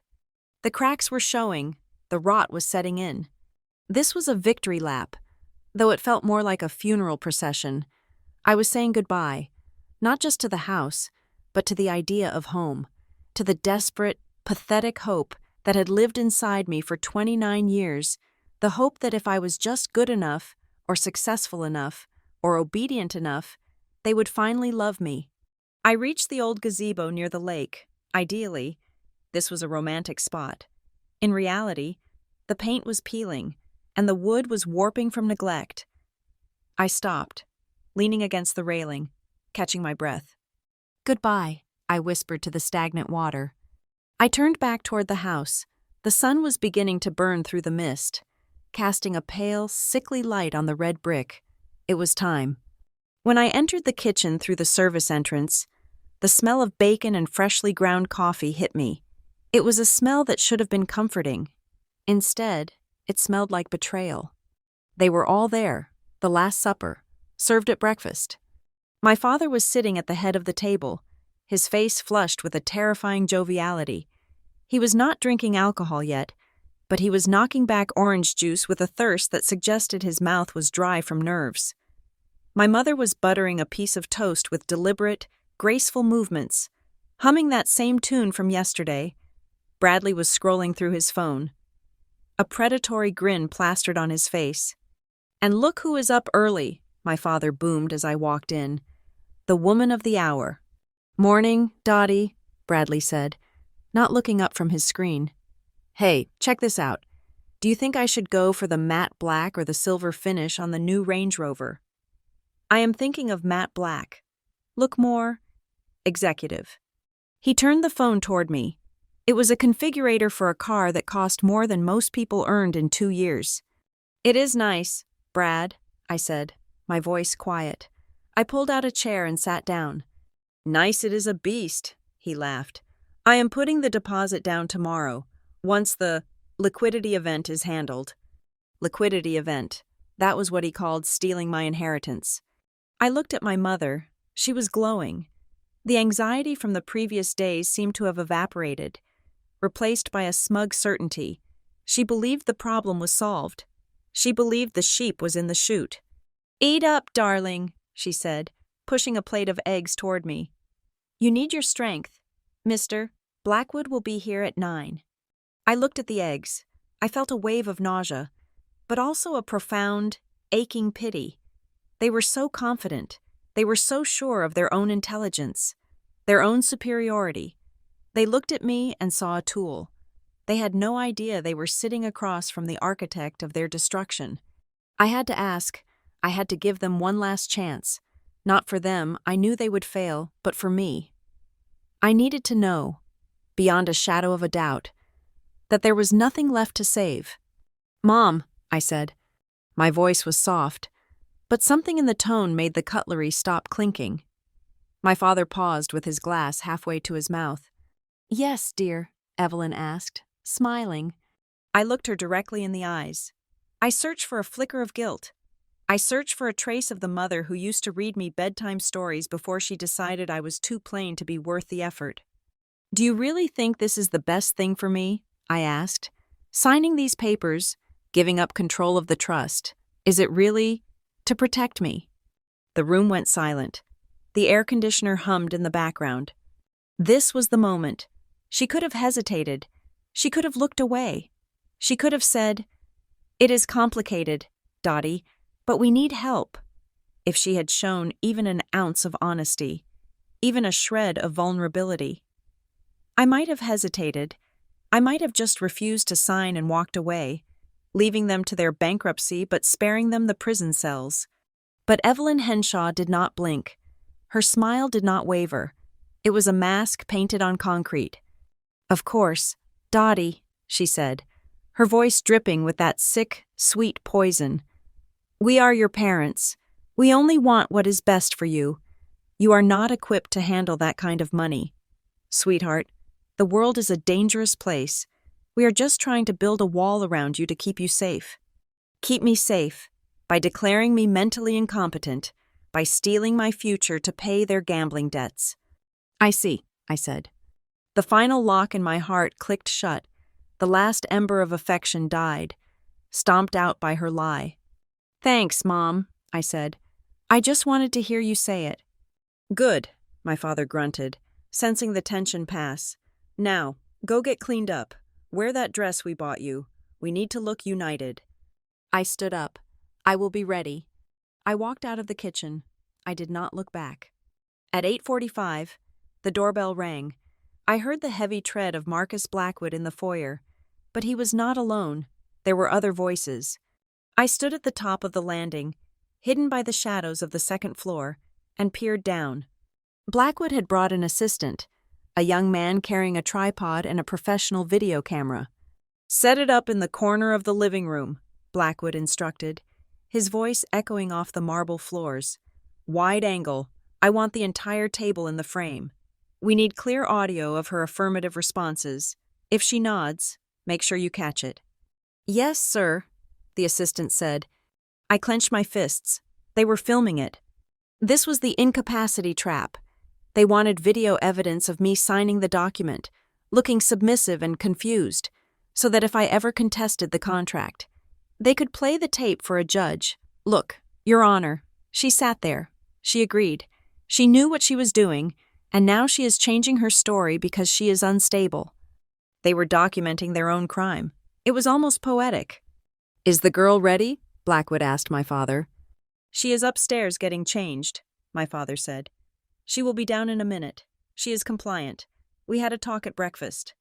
The cracks were showing, the rot was setting in. This was a victory lap, though it felt more like a funeral procession. I was saying goodbye, not just to the house, but to the idea of home, to the desperate, pathetic hope that had lived inside me for 29 years, the hope that if I was just good enough, or successful enough, or obedient enough, they would finally love me. I reached the old gazebo near the lake, Ideally, this was a romantic spot. In reality, the paint was peeling, and the wood was warping from neglect. I stopped, leaning against the railing, catching my breath. "Goodbye," I whispered to the stagnant water. I turned back toward the house. The sun was beginning to burn through the mist, casting a pale, sickly light on the red brick. It was time. When I entered the kitchen through the service entrance, the smell of bacon and freshly ground coffee hit me. It was a smell that should have been comforting. Instead, it smelled like betrayal. They were all there, the Last Supper, served at breakfast. My father was sitting at the head of the table, his face flushed with a terrifying joviality. He was not drinking alcohol yet, but he was knocking back orange juice with a thirst that suggested his mouth was dry from nerves. My mother was buttering a piece of toast with deliberate, graceful movements, humming that same tune from yesterday. Bradley was scrolling through his phone. A predatory grin plastered on his face. "And look who is up early," my father boomed as I walked in. "The woman of the hour." "Morning, Dottie," Bradley said, not looking up from his screen. "Hey, check this out. Do you think I should go for the matte black or the silver finish on the new Range Rover?" "I am thinking of matte black. Look more executive." He turned the phone toward me. It was a configurator for a car that cost more than most people earned in 2 years. "It is nice, Brad," I said, my voice quiet. I pulled out a chair and sat down. "Nice it is a beast," he laughed. "I am putting the deposit down tomorrow, once the liquidity event is handled." Liquidity event. That was what he called stealing my inheritance. I looked at my mother. She was glowing. The anxiety from the previous days seemed to have evaporated, replaced by a smug certainty. She believed the problem was solved. She believed the sheep was in the chute. "Eat up, darling," she said, pushing a plate of eggs toward me. "You need your strength. Mister, Blackwood will be here at 9. I looked at the eggs. I felt a wave of nausea, but also a profound, aching pity. They were so confident. They were so sure of their own intelligence, their own superiority. They looked at me and saw a tool. They had no idea they were sitting across from the architect of their destruction. I had to ask. I had to give them one last chance. Not for them, I knew they would fail, but for me. I needed to know, beyond a shadow of a doubt, that there was nothing left to save. "Mom," I said. My voice was soft, but something in the tone made the cutlery stop clinking. My father paused with his glass halfway to his mouth. "Yes, dear," Evelyn asked, smiling. I looked her directly in the eyes. I searched for a flicker of guilt. I searched for a trace of the mother who used to read me bedtime stories before she decided I was too plain to be worth the effort. "Do you really think this is the best thing for me?" I asked. "Signing these papers, giving up control of the trust, is it really to protect me?" The room went silent. The air conditioner hummed in the background. This was the moment. She could have hesitated. She could have looked away. She could have said, "It is complicated, Dottie, but we need help." If she had shown even an ounce of honesty, even a shred of vulnerability. I might have hesitated. I might have just refused to sign and walked away, leaving them to their bankruptcy but sparing them the prison cells. But Evelyn Henshaw did not blink. Her smile did not waver. It was a mask painted on concrete. "Of course, Dottie," she said, her voice dripping with that sick, sweet poison. "We are your parents. We only want what is best for you. You are not equipped to handle that kind of money. Sweetheart, the world is a dangerous place. We are just trying to build a wall around you to keep you safe. Keep me safe by declaring me mentally incompetent, by stealing my future to pay their gambling debts." "I see," I said. The final lock in my heart clicked shut. The last ember of affection died, stomped out by her lie. "Thanks, Mom," I said. "I just wanted to hear you say it." "Good," my father grunted, sensing the tension pass. "Now, go get cleaned up. Wear that dress we bought you. We need to look united." I stood up. "I will be ready." I walked out of the kitchen. I did not look back. At 8:45, the doorbell rang. I heard the heavy tread of Marcus Blackwood in the foyer, but he was not alone. There were other voices. I stood at the top of the landing, hidden by the shadows of the second floor, and peered down. Blackwood had brought an assistant, a young man carrying a tripod and a professional video camera. "Set it up in the corner of the living room," Blackwood instructed, his voice echoing off the marble floors. "Wide angle. I want the entire table in the frame. We need clear audio of her affirmative responses. If she nods, make sure you catch it." "Yes, sir," the assistant said. I clenched my fists. They were filming it. This was the incapacity trap. They wanted video evidence of me signing the document, looking submissive and confused, so that if I ever contested the contract, they could play the tape for a judge. "Look, Your Honor, she sat there. She agreed. She knew what she was doing, and now she is changing her story because she is unstable." They were documenting their own crime. It was almost poetic. "Is the girl ready?" Blackwood asked my father. "She is upstairs getting changed," my father said. "She will be down in a minute. She is compliant. We had a talk at breakfast."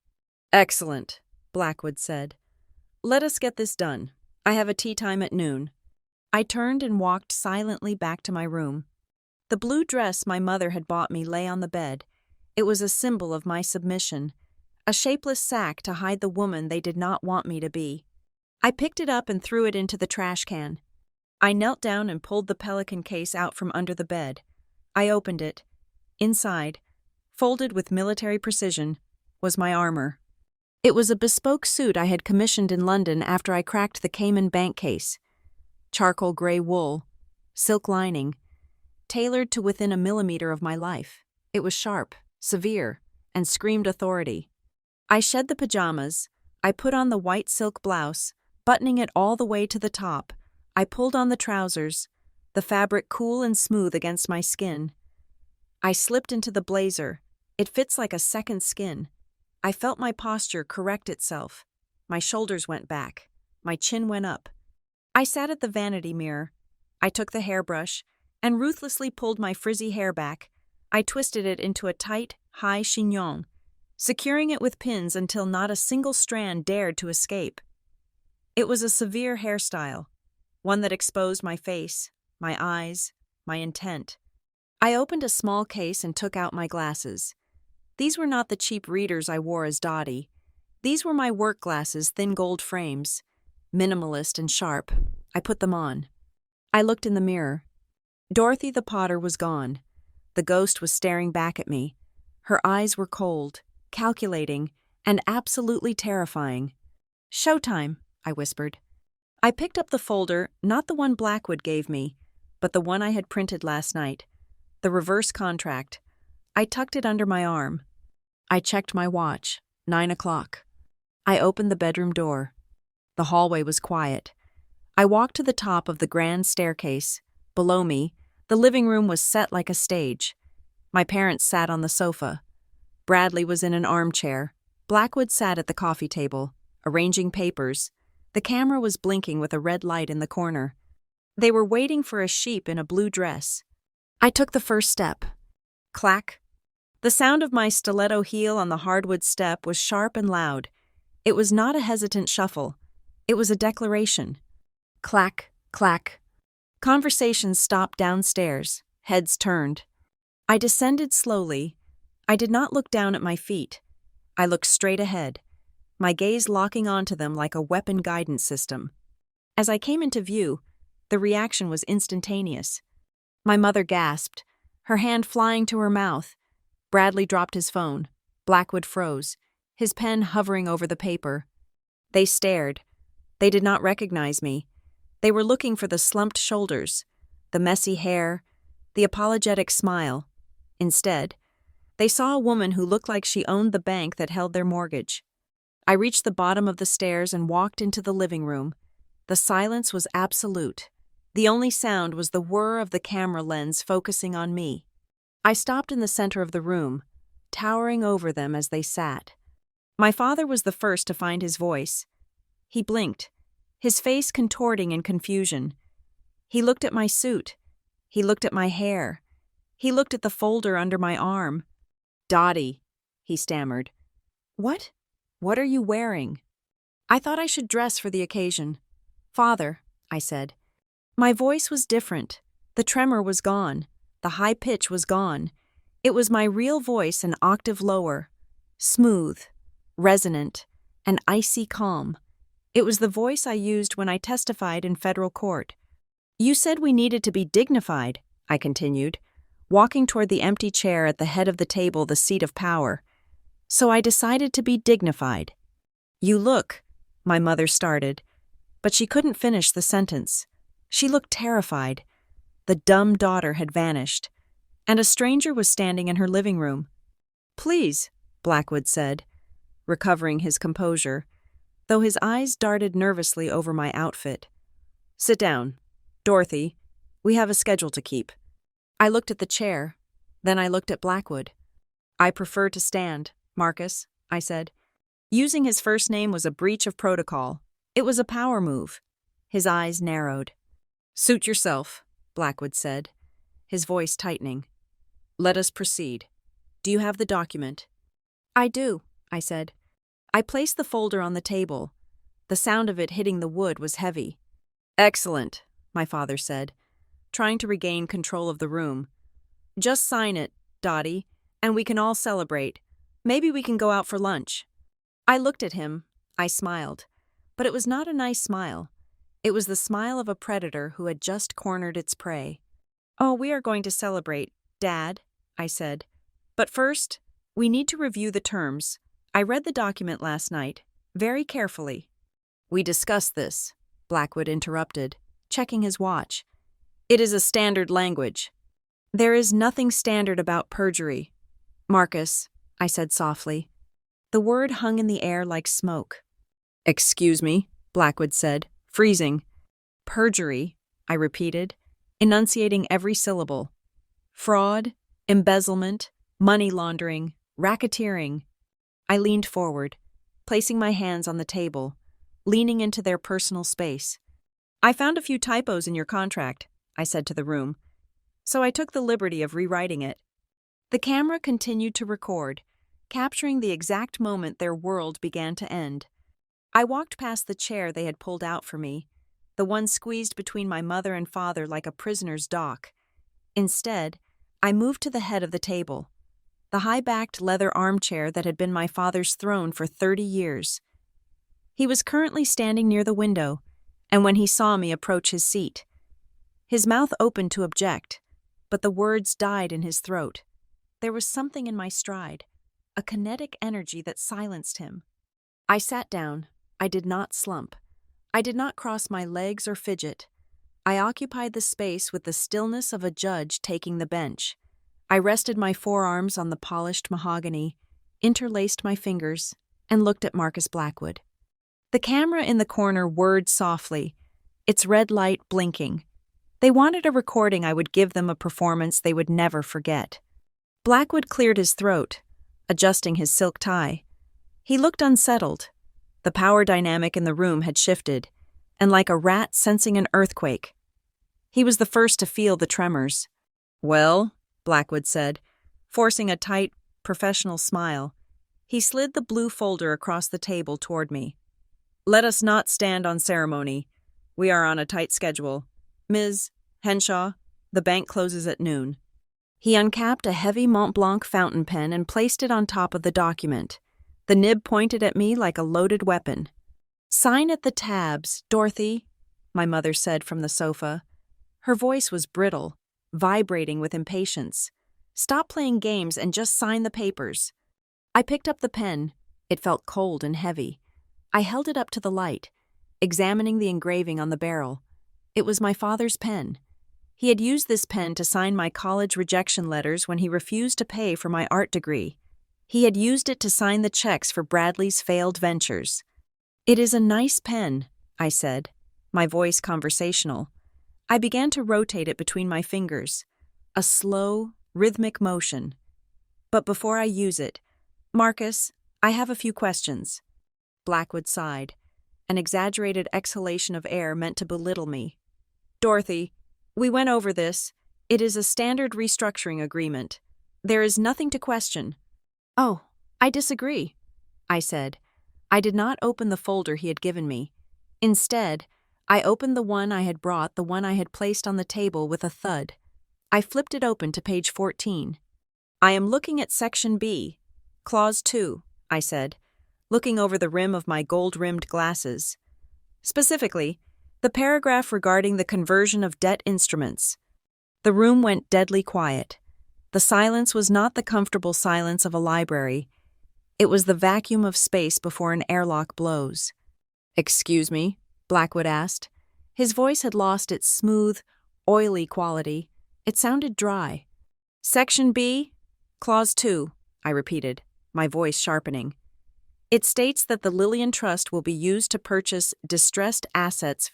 "Excellent," Blackwood said. "Let us get this done. I have a tea time at noon." I turned and walked silently back to my room. The blue dress my mother had bought me lay on the bed. It was a symbol of my submission, a shapeless sack to hide the woman they did not want me to be. I picked it up and threw it into the trash can. I knelt down and pulled the pelican case out from under the bed. I opened it. Inside, folded with military precision, was my armor. It was a bespoke suit I had commissioned in London after I cracked the Cayman Bank case. Charcoal gray wool, silk lining, tailored to within a millimeter of my life. It was sharp, severe, and screamed authority. I shed the pajamas. I put on the white silk blouse, buttoning it all the way to the top. I pulled on the trousers, the fabric cool and smooth against my skin. I slipped into the blazer. It fits like a second skin. I felt my posture correct itself. My shoulders went back. My chin went up. I sat at the vanity mirror. I took the hairbrush and ruthlessly pulled my frizzy hair back. I twisted it into a tight, high chignon, securing it with pins until not a single strand dared to escape. It was a severe hairstyle, one that exposed my face, my eyes, my intent. I opened a small case and took out my glasses. These were not the cheap readers I wore as Dottie. These were my work glasses, thin gold frames. Minimalist and sharp. I put them on. I looked in the mirror. Dorothy the Potter was gone. The ghost was staring back at me. Her eyes were cold, calculating, and absolutely terrifying. "Showtime," I whispered. I picked up the folder, not the one Blackwood gave me, but the one I had printed last night. The reverse contract. I tucked it under my arm. I checked my watch. 9 o'clock. I opened the bedroom door. The hallway was quiet. I walked to the top of the grand staircase. Below me, the living room was set like a stage. My parents sat on the sofa. Bradley was in an armchair. Blackwood sat at the coffee table, arranging papers. The camera was blinking with a red light in the corner. They were waiting for a sheep in a blue dress. I took the first step. Clack. The sound of my stiletto heel on the hardwood step was sharp and loud. It was not a hesitant shuffle. It was a declaration. Clack, clack. Conversations stopped downstairs. Heads turned. I descended slowly. I did not look down at my feet. I looked straight ahead, my gaze locking onto them like a weapon guidance system. As I came into view, the reaction was instantaneous. My mother gasped, her hand flying to her mouth. Bradley dropped his phone. Blackwood froze, his pen hovering over the paper. They stared. They did not recognize me. They were looking for the slumped shoulders, the messy hair, the apologetic smile. Instead, they saw a woman who looked like she owned the bank that held their mortgage. I reached the bottom of the stairs and walked into the living room. The silence was absolute. The only sound was the whir of the camera lens focusing on me. I stopped in the center of the room, towering over them as they sat. My father was the first to find his voice. He blinked, his face contorting in confusion. He looked at my suit. He looked at my hair. He looked at the folder under my arm. "Dottie," he stammered. What? What are you wearing? I thought I should dress for the occasion. Father, I said. My voice was different. The tremor was gone. The high pitch was gone. It was my real voice an octave lower, smooth, resonant, and icy calm. It was the voice I used when I testified in federal court. You said we needed to be dignified, I continued, walking toward the empty chair at the head of the table, the seat of power. So I decided to be dignified. You look, my mother started, but she couldn't finish the sentence. She looked terrified. The dumb daughter had vanished, and a stranger was standing in her living room. Please, Blackwood said, recovering his composure, though his eyes darted nervously over my outfit. Sit down. Dorothy, we have a schedule to keep. I looked at the chair, then I looked at Blackwood. I prefer to stand, Marcus, I said. Using his first name was a breach of protocol. It was a power move. His eyes narrowed. Suit yourself, Blackwood said, his voice tightening. Let us proceed. Do you have the document? I do, I said. I placed the folder on the table. The sound of it hitting the wood was heavy. Excellent, my father said, trying to regain control of the room. Just sign it, Dottie, and we can all celebrate. Maybe we can go out for lunch. I looked at him. I smiled. But it was not a nice smile. It was the smile of a predator who had just cornered its prey. Oh, we are going to celebrate, Dad, I said. But first, we need to review the terms. I read the document last night, very carefully. We discussed this, Blackwood interrupted, checking his watch. It is a standard language. There is nothing standard about perjury. Marcus, I said softly. The word hung in the air like smoke. Excuse me, Blackwood said, freezing. Perjury, I repeated, enunciating every syllable. Fraud, embezzlement, money laundering, racketeering. I leaned forward, placing my hands on the table, leaning into their personal space. I found a few typos in your contract, I said to the room, so I took the liberty of rewriting it. The camera continued to record, capturing the exact moment their world began to end. I walked past the chair they had pulled out for me, the one squeezed between my mother and father like a prisoner's dock. Instead, I moved to the head of the table, the high-backed leather armchair that had been my father's throne for 30 years. He was currently standing near the window, and when he saw me approach his seat, his mouth opened to object, but the words died in his throat. There was something in my stride, a kinetic energy that silenced him. I sat down. I did not slump. I did not cross my legs or fidget. I occupied the space with the stillness of a judge taking the bench. I rested my forearms on the polished mahogany, interlaced my fingers, and looked at Marcus Blackwood. The camera in the corner whirred softly, its red light blinking. They wanted a recording I would give them, a performance they would never forget. Blackwood cleared his throat, adjusting his silk tie. He looked unsettled. The power dynamic in the room had shifted, and like a rat sensing an earthquake. He was the first to feel the tremors. Well, Blackwood said, forcing a tight, professional smile. He slid the blue folder across the table toward me. Let us not stand on ceremony. We are on a tight schedule. Ms. Henshaw, the bank closes at noon. He uncapped a heavy Mont Blanc fountain pen and placed it on top of the document. The nib pointed at me like a loaded weapon. Sign at the tabs, Dorothy, my mother said from the sofa. Her voice was brittle, vibrating with impatience. Stop playing games and just sign the papers. I picked up the pen. It felt cold and heavy. I held it up to the light, examining the engraving on the barrel. It was my father's pen. He had used this pen to sign my college rejection letters when he refused to pay for my art degree. He had used it to sign the checks for Bradley's failed ventures. It is a nice pen, I said, my voice conversational. I began to rotate it between my fingers, a slow, rhythmic motion. But before I use it, Marcus, I have a few questions. Blackwood sighed, an exaggerated exhalation of air meant to belittle me. Dorothy, we went over this. It is a standard restructuring agreement. There is nothing to question. Oh, I disagree, I said. I did not open the folder he had given me. Instead, I opened the one I had brought, the one I had placed on the table with a thud. I flipped it open to page 14. I am looking at Section B, Clause 2, I said, looking over the rim of my gold-rimmed glasses. Specifically, the paragraph regarding the conversion of debt instruments. The room went deadly quiet. The silence was not the comfortable silence of a library. It was the vacuum of space before an airlock blows. "Excuse me?" Blackwood asked. His voice had lost its smooth, oily quality. It sounded dry. "Section B, Clause 2, I repeated, my voice sharpening. It states that the Lillian Trust will be used to purchase distressed assets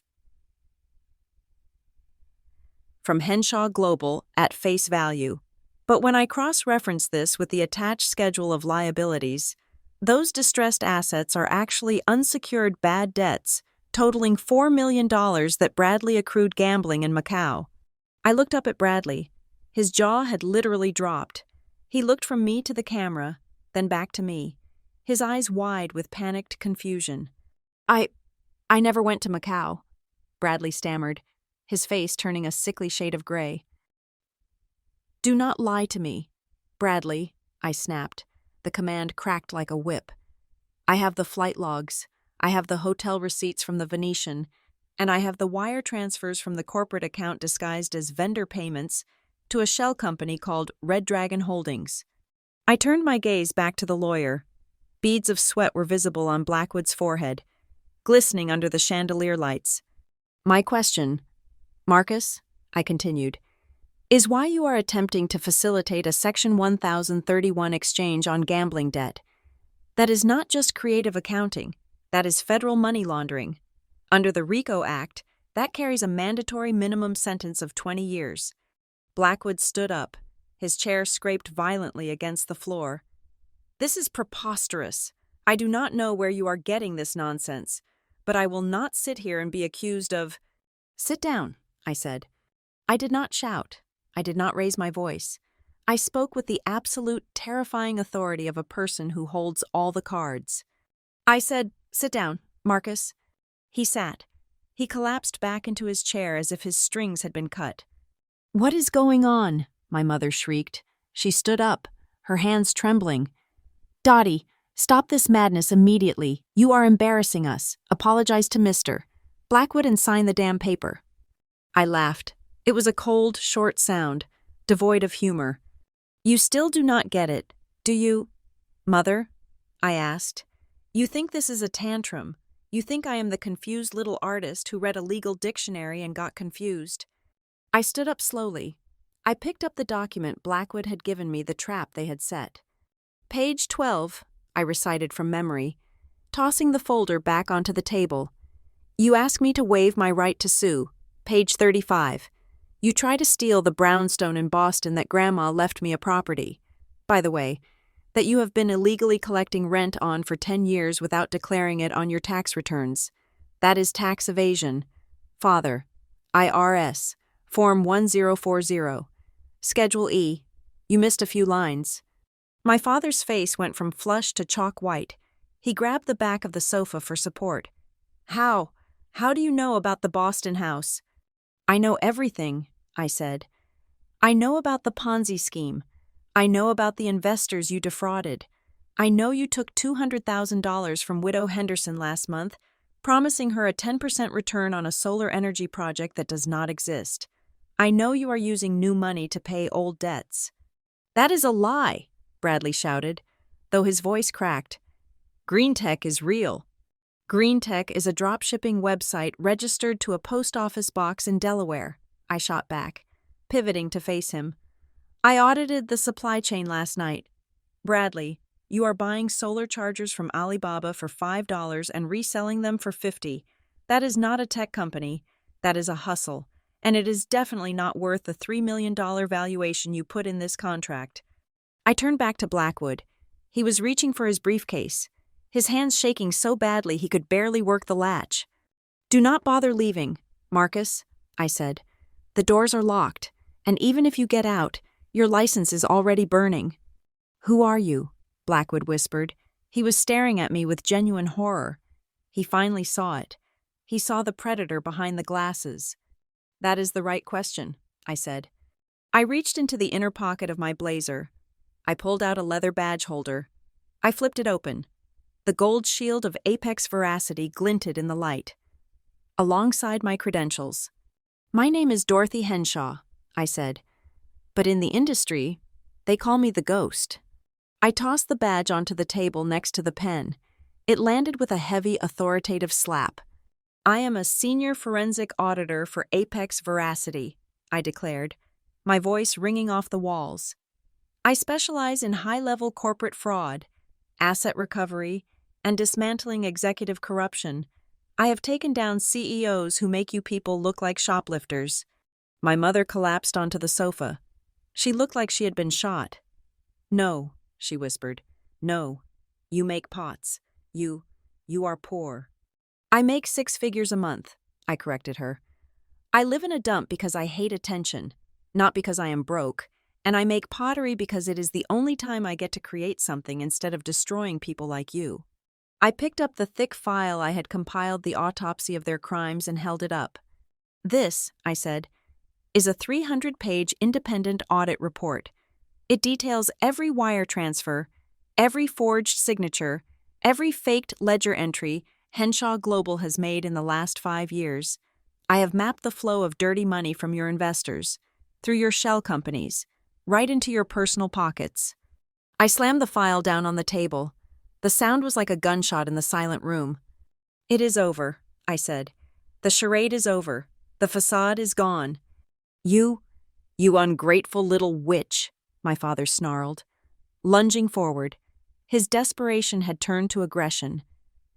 from Henshaw Global at face value. But when I cross-reference this with the attached schedule of liabilities, those distressed assets are actually unsecured bad debts totaling $4 million that Bradley accrued gambling in Macau. I looked up at Bradley. His jaw had literally dropped. He looked from me to the camera, then back to me, his eyes wide with panicked confusion. I never went to Macau," Bradley stammered, his face turning a sickly shade of gray. "Do not lie to me, Bradley," I snapped. The command cracked like a whip. "I have the flight logs, I have the hotel receipts from the Venetian, and I have the wire transfers from the corporate account disguised as vendor payments to a shell company called Red Dragon Holdings." I turned my gaze back to the lawyer. Beads of sweat were visible on Blackwood's forehead, glistening under the chandelier lights. "My question, Marcus," I continued, "is why you are attempting to facilitate a Section 1031 exchange on gambling debt. That is not just creative accounting, that is federal money laundering. Under the RICO Act, that carries a mandatory minimum sentence of 20 years. Blackwood stood up. His chair scraped violently against the floor. "This is preposterous. I do not know where you are getting this nonsense, but I will not sit here and be accused of—" "Sit down," I said. I did not shout. I did not raise my voice. I spoke with the absolute, terrifying authority of a person who holds all the cards. I said, "Sit down, Marcus." He sat. He collapsed back into his chair as if his strings had been cut. "What is going on?" my mother shrieked. She stood up, her hands trembling. "Dottie, stop this madness immediately. You are embarrassing us. Apologize to Mr. Blackwood and sign the damn paper." I laughed. It was a cold, short sound, devoid of humor. "You still do not get it, do you, Mother?" I asked. "You think this is a tantrum. You think I am the confused little artist who read a legal dictionary and got confused." I stood up slowly. I picked up the document Blackwood had given me, the trap they had set. "Page 12, I recited from memory, tossing the folder back onto the table. "You ask me to waive my right to sue. Page 35. You try to steal the brownstone in Boston that Grandma left me a property. By the way, that you have been illegally collecting rent on for 10 years without declaring it on your tax returns. That is tax evasion. Father, IRS, Form 1040. Schedule E. You missed a few lines." My father's face went from flush to chalk white. He grabbed the back of the sofa for support. How do you know about the Boston house?" "I know everything," I said. "I know about the Ponzi scheme. I know about the investors you defrauded. I know you took $200,000 from Widow Henderson last month, promising her a 10% return on a solar energy project that does not exist. I know you are using new money to pay old debts." "That is a lie," Bradley shouted, though his voice cracked. "Green Tech is real. Green Tech is a drop-shipping website registered to a post office box in Delaware," I shot back, pivoting to face him. "I audited the supply chain last night. Bradley, you are buying solar chargers from Alibaba for $5 and reselling them for $50. That is not a tech company. That is a hustle. And it is definitely not worth the $3 million valuation you put in this contract." I turned back to Blackwood. He was reaching for his briefcase, his hands shaking so badly he could barely work the latch. "Do not bother leaving, Marcus," I said. "The doors are locked, and even if you get out, your license is already burning." "Who are you?" Blackwood whispered. He was staring at me with genuine horror. He finally saw it. He saw the predator behind the glasses. That is the right question, I said. I reached into the inner pocket of my blazer. I pulled out a leather badge holder. I flipped it open. The gold shield of apex veracity glinted in the light. Alongside my credentials. My name is Dorothy Henshaw, I said. But in the industry, they call me the Ghost. I tossed the badge onto the table next to the pen. It landed with a heavy, authoritative slap. I am a senior forensic auditor for Apex Veracity, I declared, my voice ringing off the walls. I specialize in high-level corporate fraud, asset recovery, and dismantling executive corruption. I have taken down CEOs who make you people look like shoplifters. My mother collapsed onto the sofa. She looked like she had been shot. No, she whispered. No, you make pots. You are poor. I make 6 figures a month, I corrected her. I live in a dump because I hate attention, not because I am broke, and I make pottery because it is the only time I get to create something instead of destroying people like you. I picked up the thick file I had compiled the autopsy of their crimes and held it up. This, I said, is a 300-page independent audit report. It details every wire transfer, every forged signature, every faked ledger entry Henshaw Global has made in the last 5 years. I have mapped the flow of dirty money from your investors, through your shell companies, right into your personal pockets. I slammed the file down on the table. The sound was like a gunshot in the silent room. It is over, I said. The charade is over. The facade is gone. You ungrateful little witch, my father snarled. Lunging forward, his desperation had turned to aggression.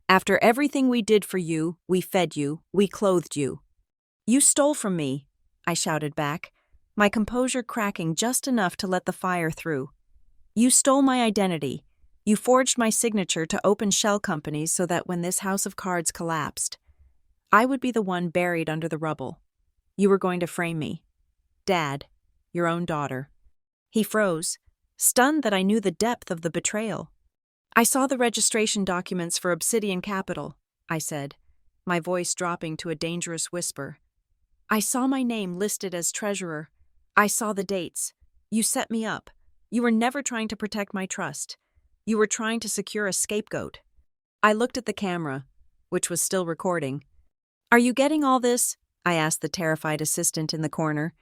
After everything we did for you, we fed you, we clothed you. You stole from me, I shouted back, my composure cracking just enough to let the fire through. You stole my identity. You forged my signature to open shell companies so that when this house of cards collapsed, I would be the one buried under the rubble. You were going to frame me. Dad, your own daughter. He froze, stunned that I knew the depth of the betrayal. I saw the registration documents for Obsidian Capital, I said, my voice dropping to a dangerous whisper. I saw my name listed as treasurer. I saw the dates. You set me up. You were never trying to protect my trust. You were trying to secure a scapegoat. I looked at the camera, which was still recording. Are you getting all this? I asked the terrified assistant in the corner.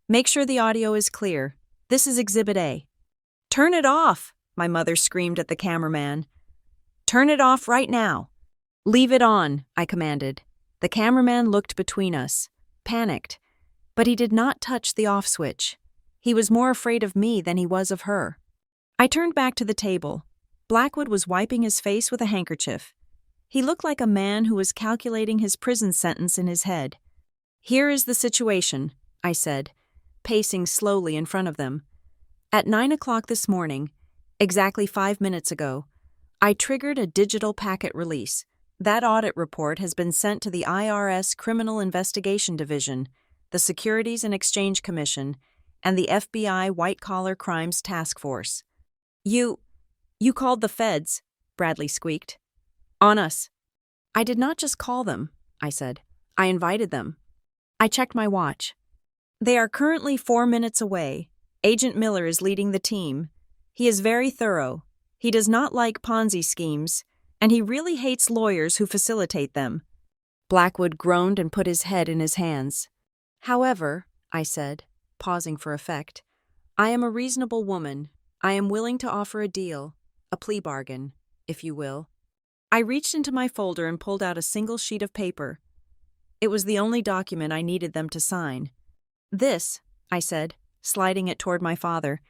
Make sure the audio is clear. This is Exhibit A. Turn it off, my mother screamed at the cameraman. Turn it off right now. Leave it on, I commanded. The cameraman looked between us, panicked, but he did not touch the off switch. He was more afraid of me than he was of her. I turned back to the table. Blackwood was wiping his face with a handkerchief. He looked like a man who was calculating his prison sentence in his head. Here is the situation, I said, pacing slowly in front of them. At 9 o'clock this morning, exactly 5 minutes ago, I triggered a digital packet release. That audit report has been sent to the IRS Criminal Investigation Division, the Securities and Exchange Commission, and the FBI White-Collar Crimes Task Force. You called the feds, Bradley squeaked. On us. I did not just call them, I said. I invited them. I checked my watch. They are currently 4 minutes away. Agent Miller is leading the team. He is very thorough. He does not like Ponzi schemes, and he really hates lawyers who facilitate them. Blackwood groaned and put his head in his hands. However, I said, pausing for effect, I am a reasonable woman. I am willing to offer a deal, a plea bargain, if you will. I reached into my folder and pulled out a single sheet of paper. It was the only document I needed them to sign. This, I said, sliding it toward my father,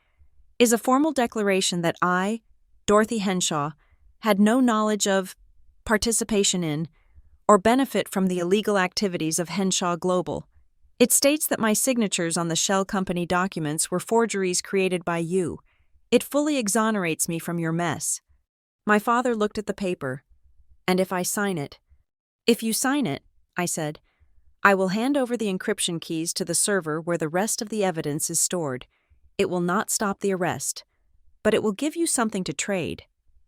is a formal declaration that I, Dorothy Henshaw, had no knowledge of, participation in, or benefit from the illegal activities of Henshaw Global. It states that my signatures on the shell company documents were forgeries created by you. It fully exonerates me from your mess. My father looked at the paper. And if I sign it? If you sign it, I said, I will hand over the encryption keys to the server where the rest of the evidence is stored. It will not stop the arrest. but it will give you something to trade.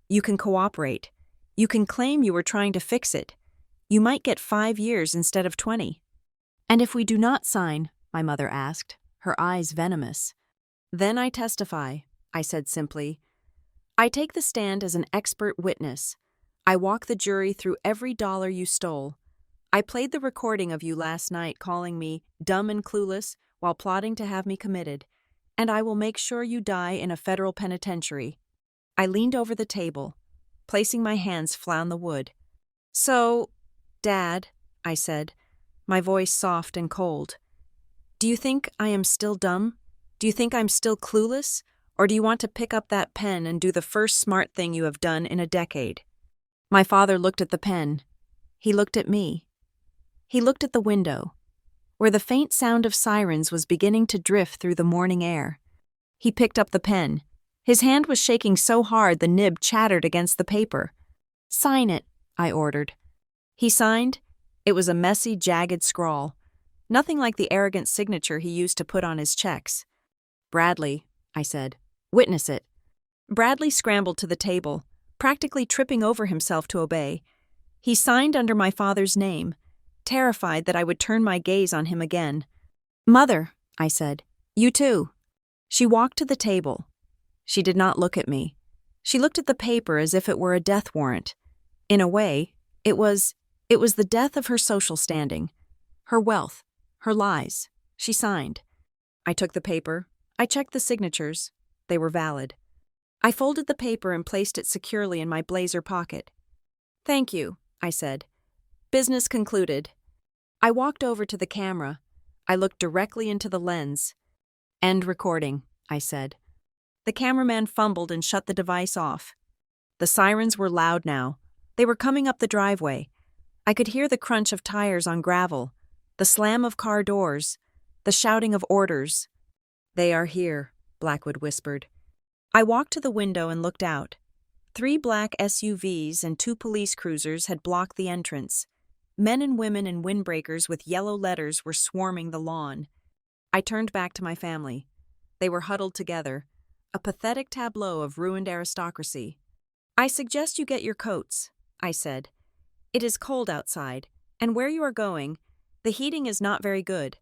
You can cooperate. You can claim you were trying to fix it. You might get 5 years instead of 20. And if we do not sign, my mother asked, her eyes venomous. Then I testify, I said simply. I take the stand as an expert witness. I walk the jury through every dollar you stole. I played the recording of you last night calling me dumb and clueless while plotting to have me committed, and I will make sure you die in a federal penitentiary. I leaned over the table, placing my hands flat on the wood. So, Dad, I said, my voice soft and cold, do you think I am still dumb? Do you think I'm still clueless? Or do you want to pick up that pen and do the first smart thing you have done in a decade? My father looked at the pen. He looked at me. He looked at the window, where the faint sound of sirens was beginning to drift through the morning air. He picked up the pen. His hand was shaking so hard the nib chattered against the paper. Sign it, I ordered. He signed. It was a messy, jagged scrawl. Nothing like the arrogant signature he used to put on his checks. Bradley, I said, witness it. Bradley scrambled to the table, practically tripping over himself to obey. He signed under my father's name, terrified that I would turn my gaze on him again. Mother, I said, you too. She walked to the table. She did not look at me. She looked at the paper as if it were a death warrant. In a way, it was the death of her social standing, her wealth, her lies. She signed. I took the paper. I checked the signatures. They were valid. I folded the paper and placed it securely in my blazer pocket. Thank you, I said. Business concluded. I walked over to the camera. I looked directly into the lens. End recording, I said. The cameraman fumbled and shut the device off. The sirens were loud now. They were coming up the driveway. I could hear the crunch of tires on gravel, the slam of car doors, the shouting of orders. They are here, Blackwood whispered. I walked to the window and looked out. 3 black SUVs and 2 police cruisers had blocked the entrance. Men and women in windbreakers with yellow letters were swarming the lawn. I turned back to my family. They were huddled together, a pathetic tableau of ruined aristocracy. I suggest you get your coats, I said. It is cold outside, and where you are going, the heating is not very good.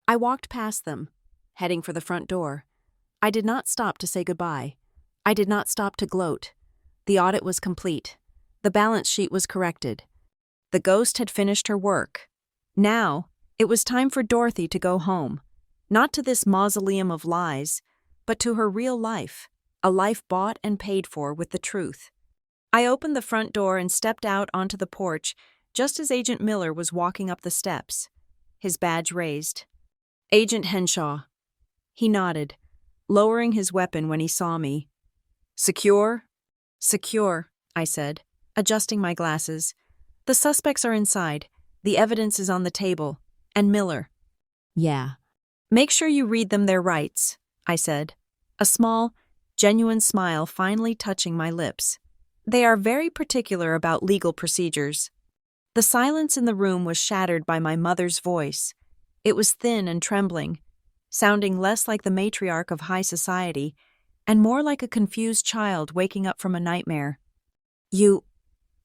I walked past them, heading for the front door. I did not stop to say goodbye. I did not stop to gloat. The audit was complete. The balance sheet was corrected. The ghost had finished her work. Now, it was time for Dorothy to go home. Not to this mausoleum of lies, but to her real life, a life bought and paid for with the truth. I opened the front door and stepped out onto the porch just as Agent Miller was walking up the steps, his badge raised. Agent Henshaw. He nodded, lowering his weapon when he saw me. Secure? Secure, I said, adjusting my glasses. The suspects are inside. The evidence is on the table. And Miller. Yeah. Make sure you read them their rights, I said, a small, genuine smile finally touching my lips. They are very particular about legal procedures. The silence in the room was shattered by my mother's voice. It was thin and trembling, sounding less like the matriarch of high society and more like a confused child waking up from a nightmare. You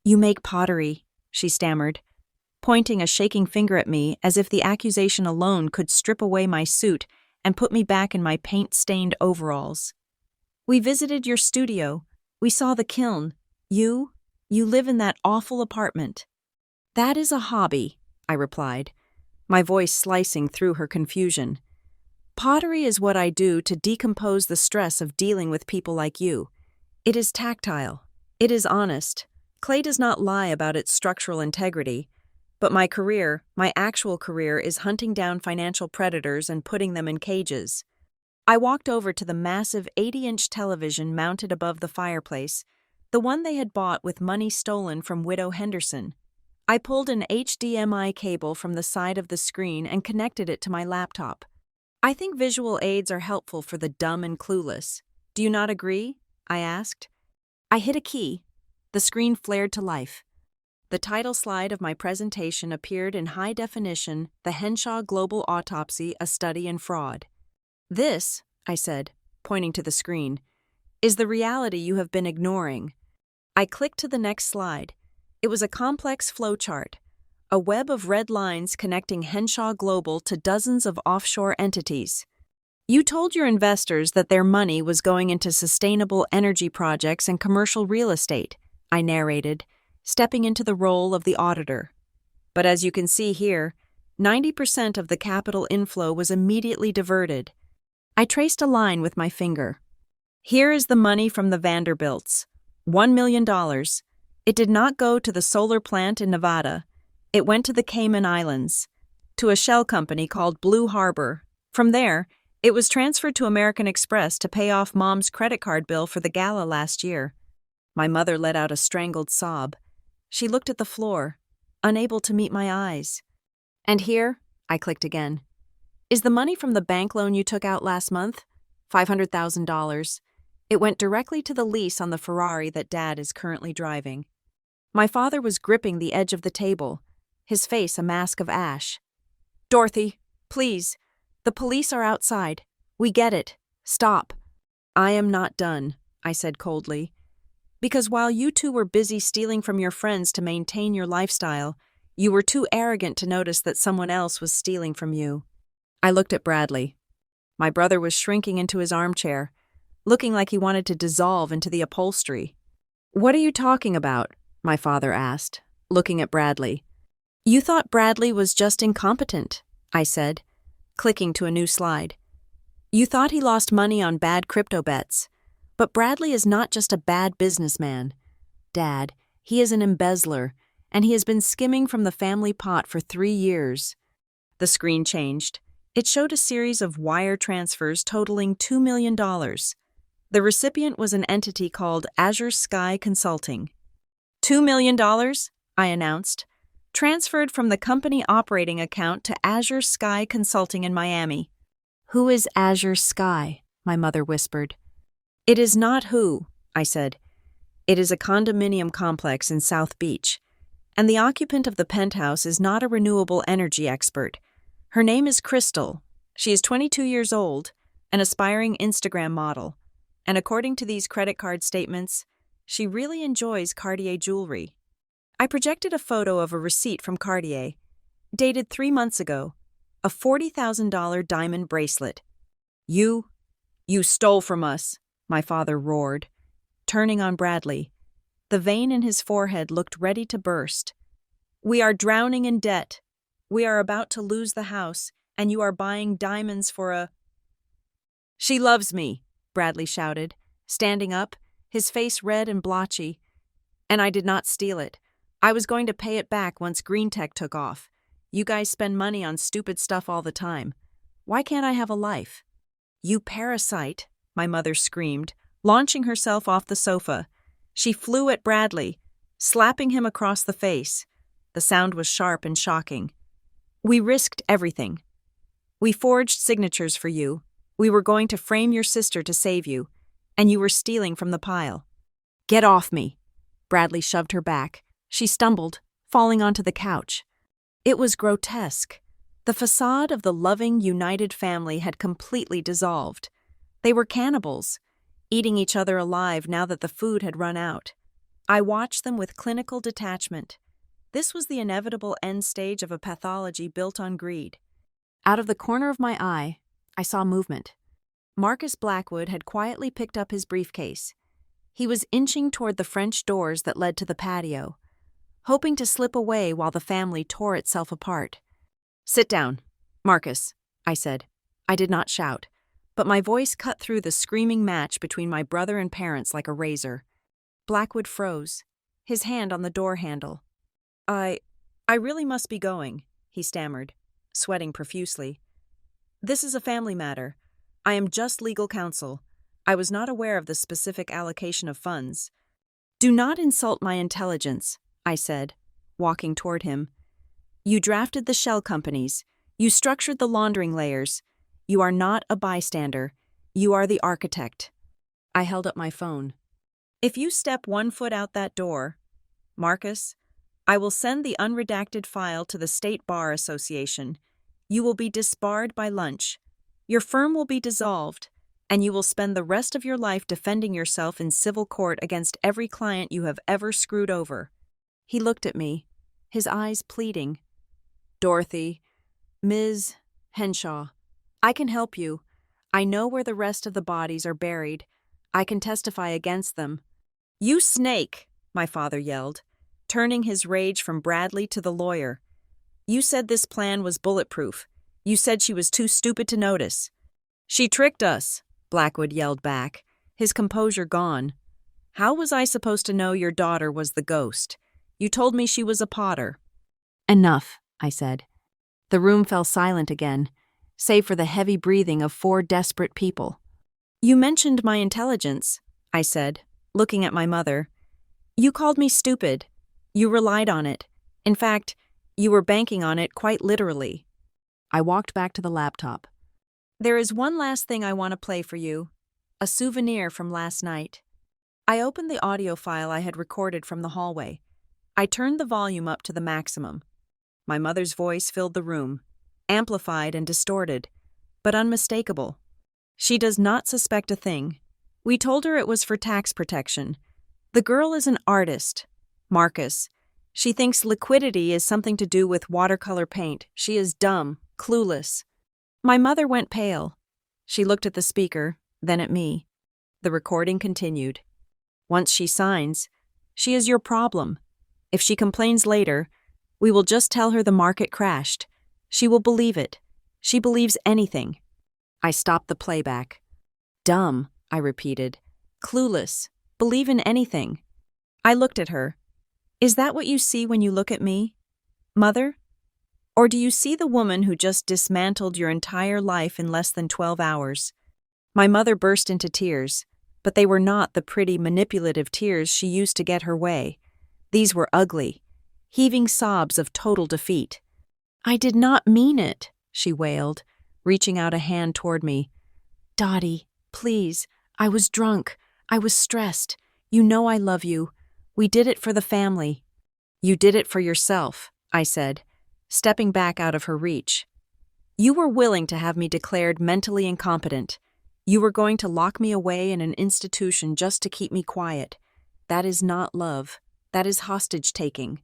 make pottery, she stammered, pointing a shaking finger at me as if the accusation alone could strip away my suit and put me back in my paint-stained overalls. We visited your studio. We saw the kiln. You live in that awful apartment. That is a hobby, I replied, my voice slicing through her confusion. Pottery is what I do to decompose the stress of dealing with people like you. It is tactile. It is honest. Clay does not lie about its structural integrity. But my career, my actual career, is hunting down financial predators and putting them in cages. I walked over to the massive 80-inch television mounted above the fireplace, the one they had bought with money stolen from Widow Henderson. I pulled an HDMI cable from the side of the screen and connected it to my laptop. I think visual aids are helpful for the dumb and clueless. Do you not agree? I asked. I hit a key. The screen flared to life. The title slide of my presentation appeared in high definition, The Henshaw Global Autopsy, A Study in Fraud. This, I said, pointing to the screen, is the reality you have been ignoring. I clicked to the next slide. It was a complex flowchart, a web of red lines connecting Henshaw Global to dozens of offshore entities. You told your investors that their money was going into sustainable energy projects and commercial real estate, I narrated, stepping into the role of the auditor. But as you can see here, 90% of the capital inflow was immediately diverted. I traced a line with my finger. Here is the money from the Vanderbilts. $1 million. It did not go to the solar plant in Nevada. It went to the Cayman Islands, to a shell company called Blue Harbor. From there, it was transferred to American Express to pay off Mom's credit card bill for the gala last year. My mother let out a strangled sob. She looked at the floor, unable to meet my eyes. And here, I clicked again, is the money from the bank loan you took out last month? $500,000. It went directly to the lease on the Ferrari that Dad is currently driving. My father was gripping the edge of the table, his face a mask of ash. Dorothy, please. The police are outside. We get it. Stop. I am not done, I said coldly. Because while you two were busy stealing from your friends to maintain your lifestyle, you were too arrogant to notice that someone else was stealing from you. I looked at Bradley. My brother was shrinking into his armchair, looking like he wanted to dissolve into the upholstery. What are you talking about? My father asked, looking at Bradley. You thought Bradley was just incompetent, I said, clicking to a new slide. You thought he lost money on bad crypto bets, but Bradley is not just a bad businessman. Dad, he is an embezzler, and he has been skimming from the family pot for 3 years. The screen changed. It showed a series of wire transfers totaling $2 million. The recipient was an entity called Azure Sky Consulting. $2 million, I announced, transferred from the company operating account to Azure Sky Consulting in Miami. Who is Azure Sky? My mother whispered. It is not who, I said. It is a condominium complex in South Beach, and the occupant of the penthouse is not a renewable energy expert. Her name is Crystal. She is 22 years old, an aspiring Instagram model, and according to these credit card statements, she really enjoys Cartier jewelry. I projected a photo of a receipt from Cartier, dated 3 months ago, a $40,000 diamond bracelet. You stole from us, my father roared, turning on Bradley. The vein in his forehead looked ready to burst. We are drowning in debt. We are about to lose the house, and you are buying diamonds for a... She loves me, Bradley shouted, standing up, his face red and blotchy. And I did not steal it. I was going to pay it back once Green Tech took off. You guys spend money on stupid stuff all the time. Why can't I have a life? You parasite, my mother screamed, launching herself off the sofa. She flew at Bradley, slapping him across the face. The sound was sharp and shocking. We risked everything. We forged signatures for you. We were going to frame your sister to save you, and you were stealing from the pile. Get off me. Bradley shoved her back. She stumbled, falling onto the couch. It was grotesque. The facade of the loving, united family had completely dissolved. They were cannibals, eating each other alive now that the food had run out. I watched them with clinical detachment. This was the inevitable end stage of a pathology built on greed. Out of the corner of my eye, I saw movement. Marcus Blackwood had quietly picked up his briefcase. He was inching toward the French doors that led to the patio, hoping to slip away while the family tore itself apart. Sit down, Marcus, I said. I did not shout, but my voice cut through the screaming match between my brother and parents like a razor. Blackwood froze, his hand on the door handle. I really must be going, he stammered, sweating profusely. This is a family matter. I am just legal counsel. I was not aware of the specific allocation of funds. Do not insult my intelligence, I said, walking toward him. You drafted the shell companies. You structured the laundering layers. You are not a bystander. You are the architect. I held up my phone. If you step 1 foot out that door, Marcus, I will send the unredacted file to the State Bar Association. You will be disbarred by lunch. Your firm will be dissolved, and you will spend the rest of your life defending yourself in civil court against every client you have ever screwed over." He looked at me, his eyes pleading. "Dorothy, Ms. Henshaw, I can help you. I know where the rest of the bodies are buried. I can testify against them." "You snake!" my father yelled, turning his rage from Bradley to the lawyer. "You said this plan was bulletproof. You said she was too stupid to notice." "She tricked us," Blackwood yelled back, his composure gone. "How was I supposed to know your daughter was the ghost? You told me she was a Potter." "Enough," I said. The room fell silent again, save for the heavy breathing of 4 desperate people. "You mentioned my intelligence," I said, looking at my mother. "You called me stupid. You relied on it. In fact, you were banking on it quite literally." I walked back to the laptop. "There is one last thing I want to play for you. A souvenir from last night." I opened the audio file I had recorded from the hallway. I turned the volume up to the maximum. My mother's voice filled the room, amplified and distorted, but unmistakable. "She does not suspect a thing. We told her it was for tax protection. The girl is an artist, Marcus. She thinks liquidity is something to do with watercolor paint. She is dumb, clueless." My mother went pale. She looked at the speaker, then at me. The recording continued. "Once she signs, she is your problem. If she complains later, we will just tell her the market crashed. She will believe it. She believes anything." I stopped the playback. "Dumb," I repeated. "Clueless. Believe in anything." I looked at her. "Is that what you see when you look at me, Mother? Or do you see the woman who just dismantled your entire life in less than 12 hours?" My mother burst into tears, but they were not the pretty, manipulative tears she used to get her way. These were ugly, heaving sobs of total defeat. "I did not mean it," she wailed, reaching out a hand toward me. "Dottie, please, I was drunk. I was stressed. You know I love you. We did it for the family." "You did it for yourself," I said, stepping back out of her reach. "You were willing to have me declared mentally incompetent. You were going to lock me away in an institution just to keep me quiet. That is not love. That is hostage-taking."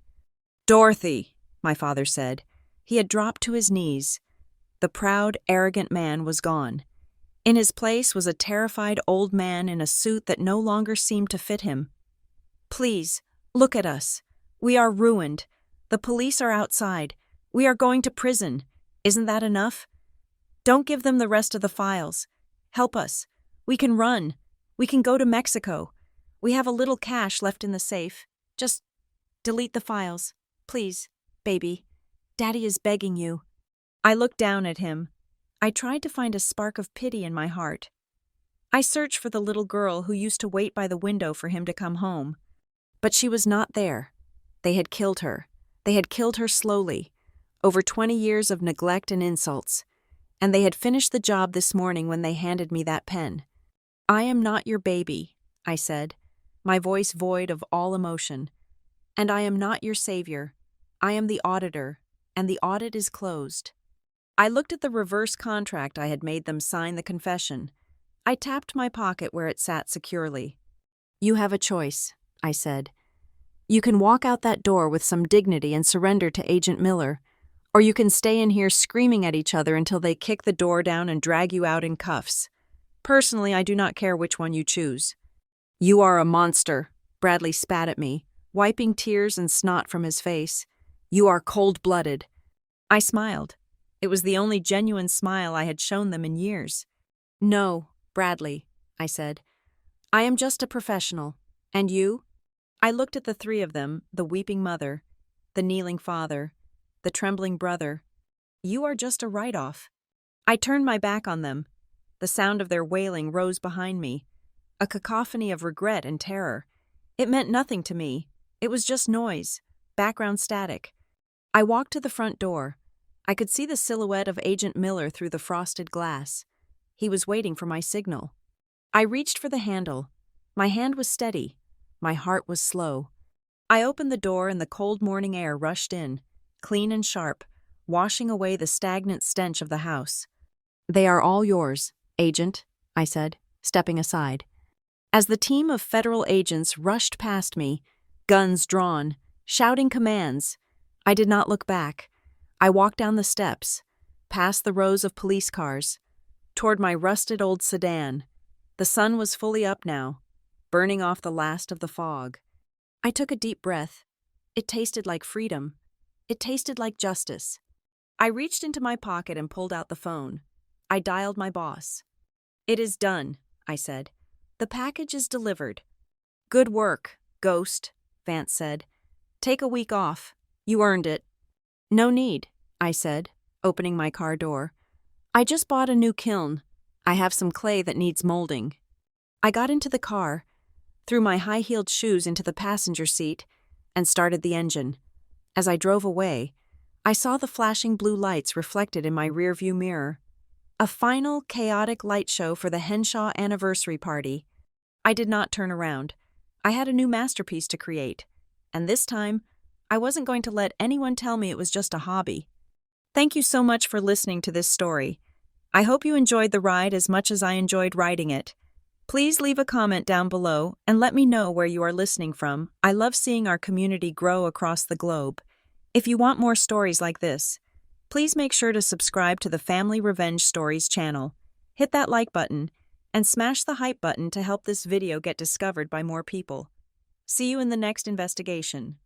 "Dorothy," my father said. He had dropped to his knees. The proud, arrogant man was gone. In his place was a terrified old man in a suit that no longer seemed to fit him. "Please, look at us. We are ruined. The police are outside. We are going to prison. Isn't that enough? Don't give them the rest of the files. Help us. We can run. We can go to Mexico. We have a little cash left in the safe. Just delete the files. Please, baby. Daddy is begging you." I looked down at him. I tried to find a spark of pity in my heart. I searched for the little girl who used to wait by the window for him to come home. But she was not there. They had killed her. They had killed her slowly. Over 20 years of neglect and insults. And they had finished the job this morning when they handed me that pen. "I am not your baby," I said, my voice void of all emotion. "And I am not your savior. I am the auditor, and the audit is closed." I looked at the reverse contract I had made them sign the confession. I tapped my pocket where it sat securely. "You have a choice," I said. "You can walk out that door with some dignity and surrender to Agent Miller, or you can stay in here screaming at each other until they kick the door down and drag you out in cuffs. Personally, I do not care which one you choose." "You are a monster," Bradley spat at me, wiping tears and snot from his face. "You are cold-blooded." I smiled. It was the only genuine smile I had shown them in years. "No, Bradley," I said. "I am just a professional. And you?" I looked at the 3 of them, the weeping mother, the kneeling father, the trembling brother. "You are just a write-off." I turned my back on them. The sound of their wailing rose behind me, a cacophony of regret and terror. It meant nothing to me. It was just noise, background static. I walked to the front door. I could see the silhouette of Agent Miller through the frosted glass. He was waiting for my signal. I reached for the handle. My hand was steady. My heart was slow. I opened the door and the cold morning air rushed in, clean and sharp, washing away the stagnant stench of the house. "They are all yours, Agent," I said, stepping aside. As the team of federal agents rushed past me, guns drawn, shouting commands, I did not look back. I walked down the steps, past the rows of police cars, toward my rusted old sedan. The sun was fully up now, burning off the last of the fog. I took a deep breath. It tasted like freedom. It tasted like justice. I reached into my pocket and pulled out the phone. I dialed my boss. "It is done," I said. "The package is delivered." "Good work, Ghost," Vance said. "Take a week off. You earned it." "No need," I said, opening my car door. "I just bought a new kiln. I have some clay that needs molding." I got into the car, threw my high-heeled shoes into the passenger seat, and started the engine. As I drove away, I saw the flashing blue lights reflected in my rearview mirror. A final, chaotic light show for the Henshaw anniversary party. I did not turn around. I had a new masterpiece to create, and this time, I wasn't going to let anyone tell me it was just a hobby. Thank you so much for listening to this story. I hope you enjoyed the ride as much as I enjoyed writing it. Please leave a comment down below and let me know where you are listening from. I love seeing our community grow across the globe. If you want more stories like this, please make sure to subscribe to the Family Revenge Stories channel. Hit that like button and smash the hype button to help this video get discovered by more people. See you in the next investigation.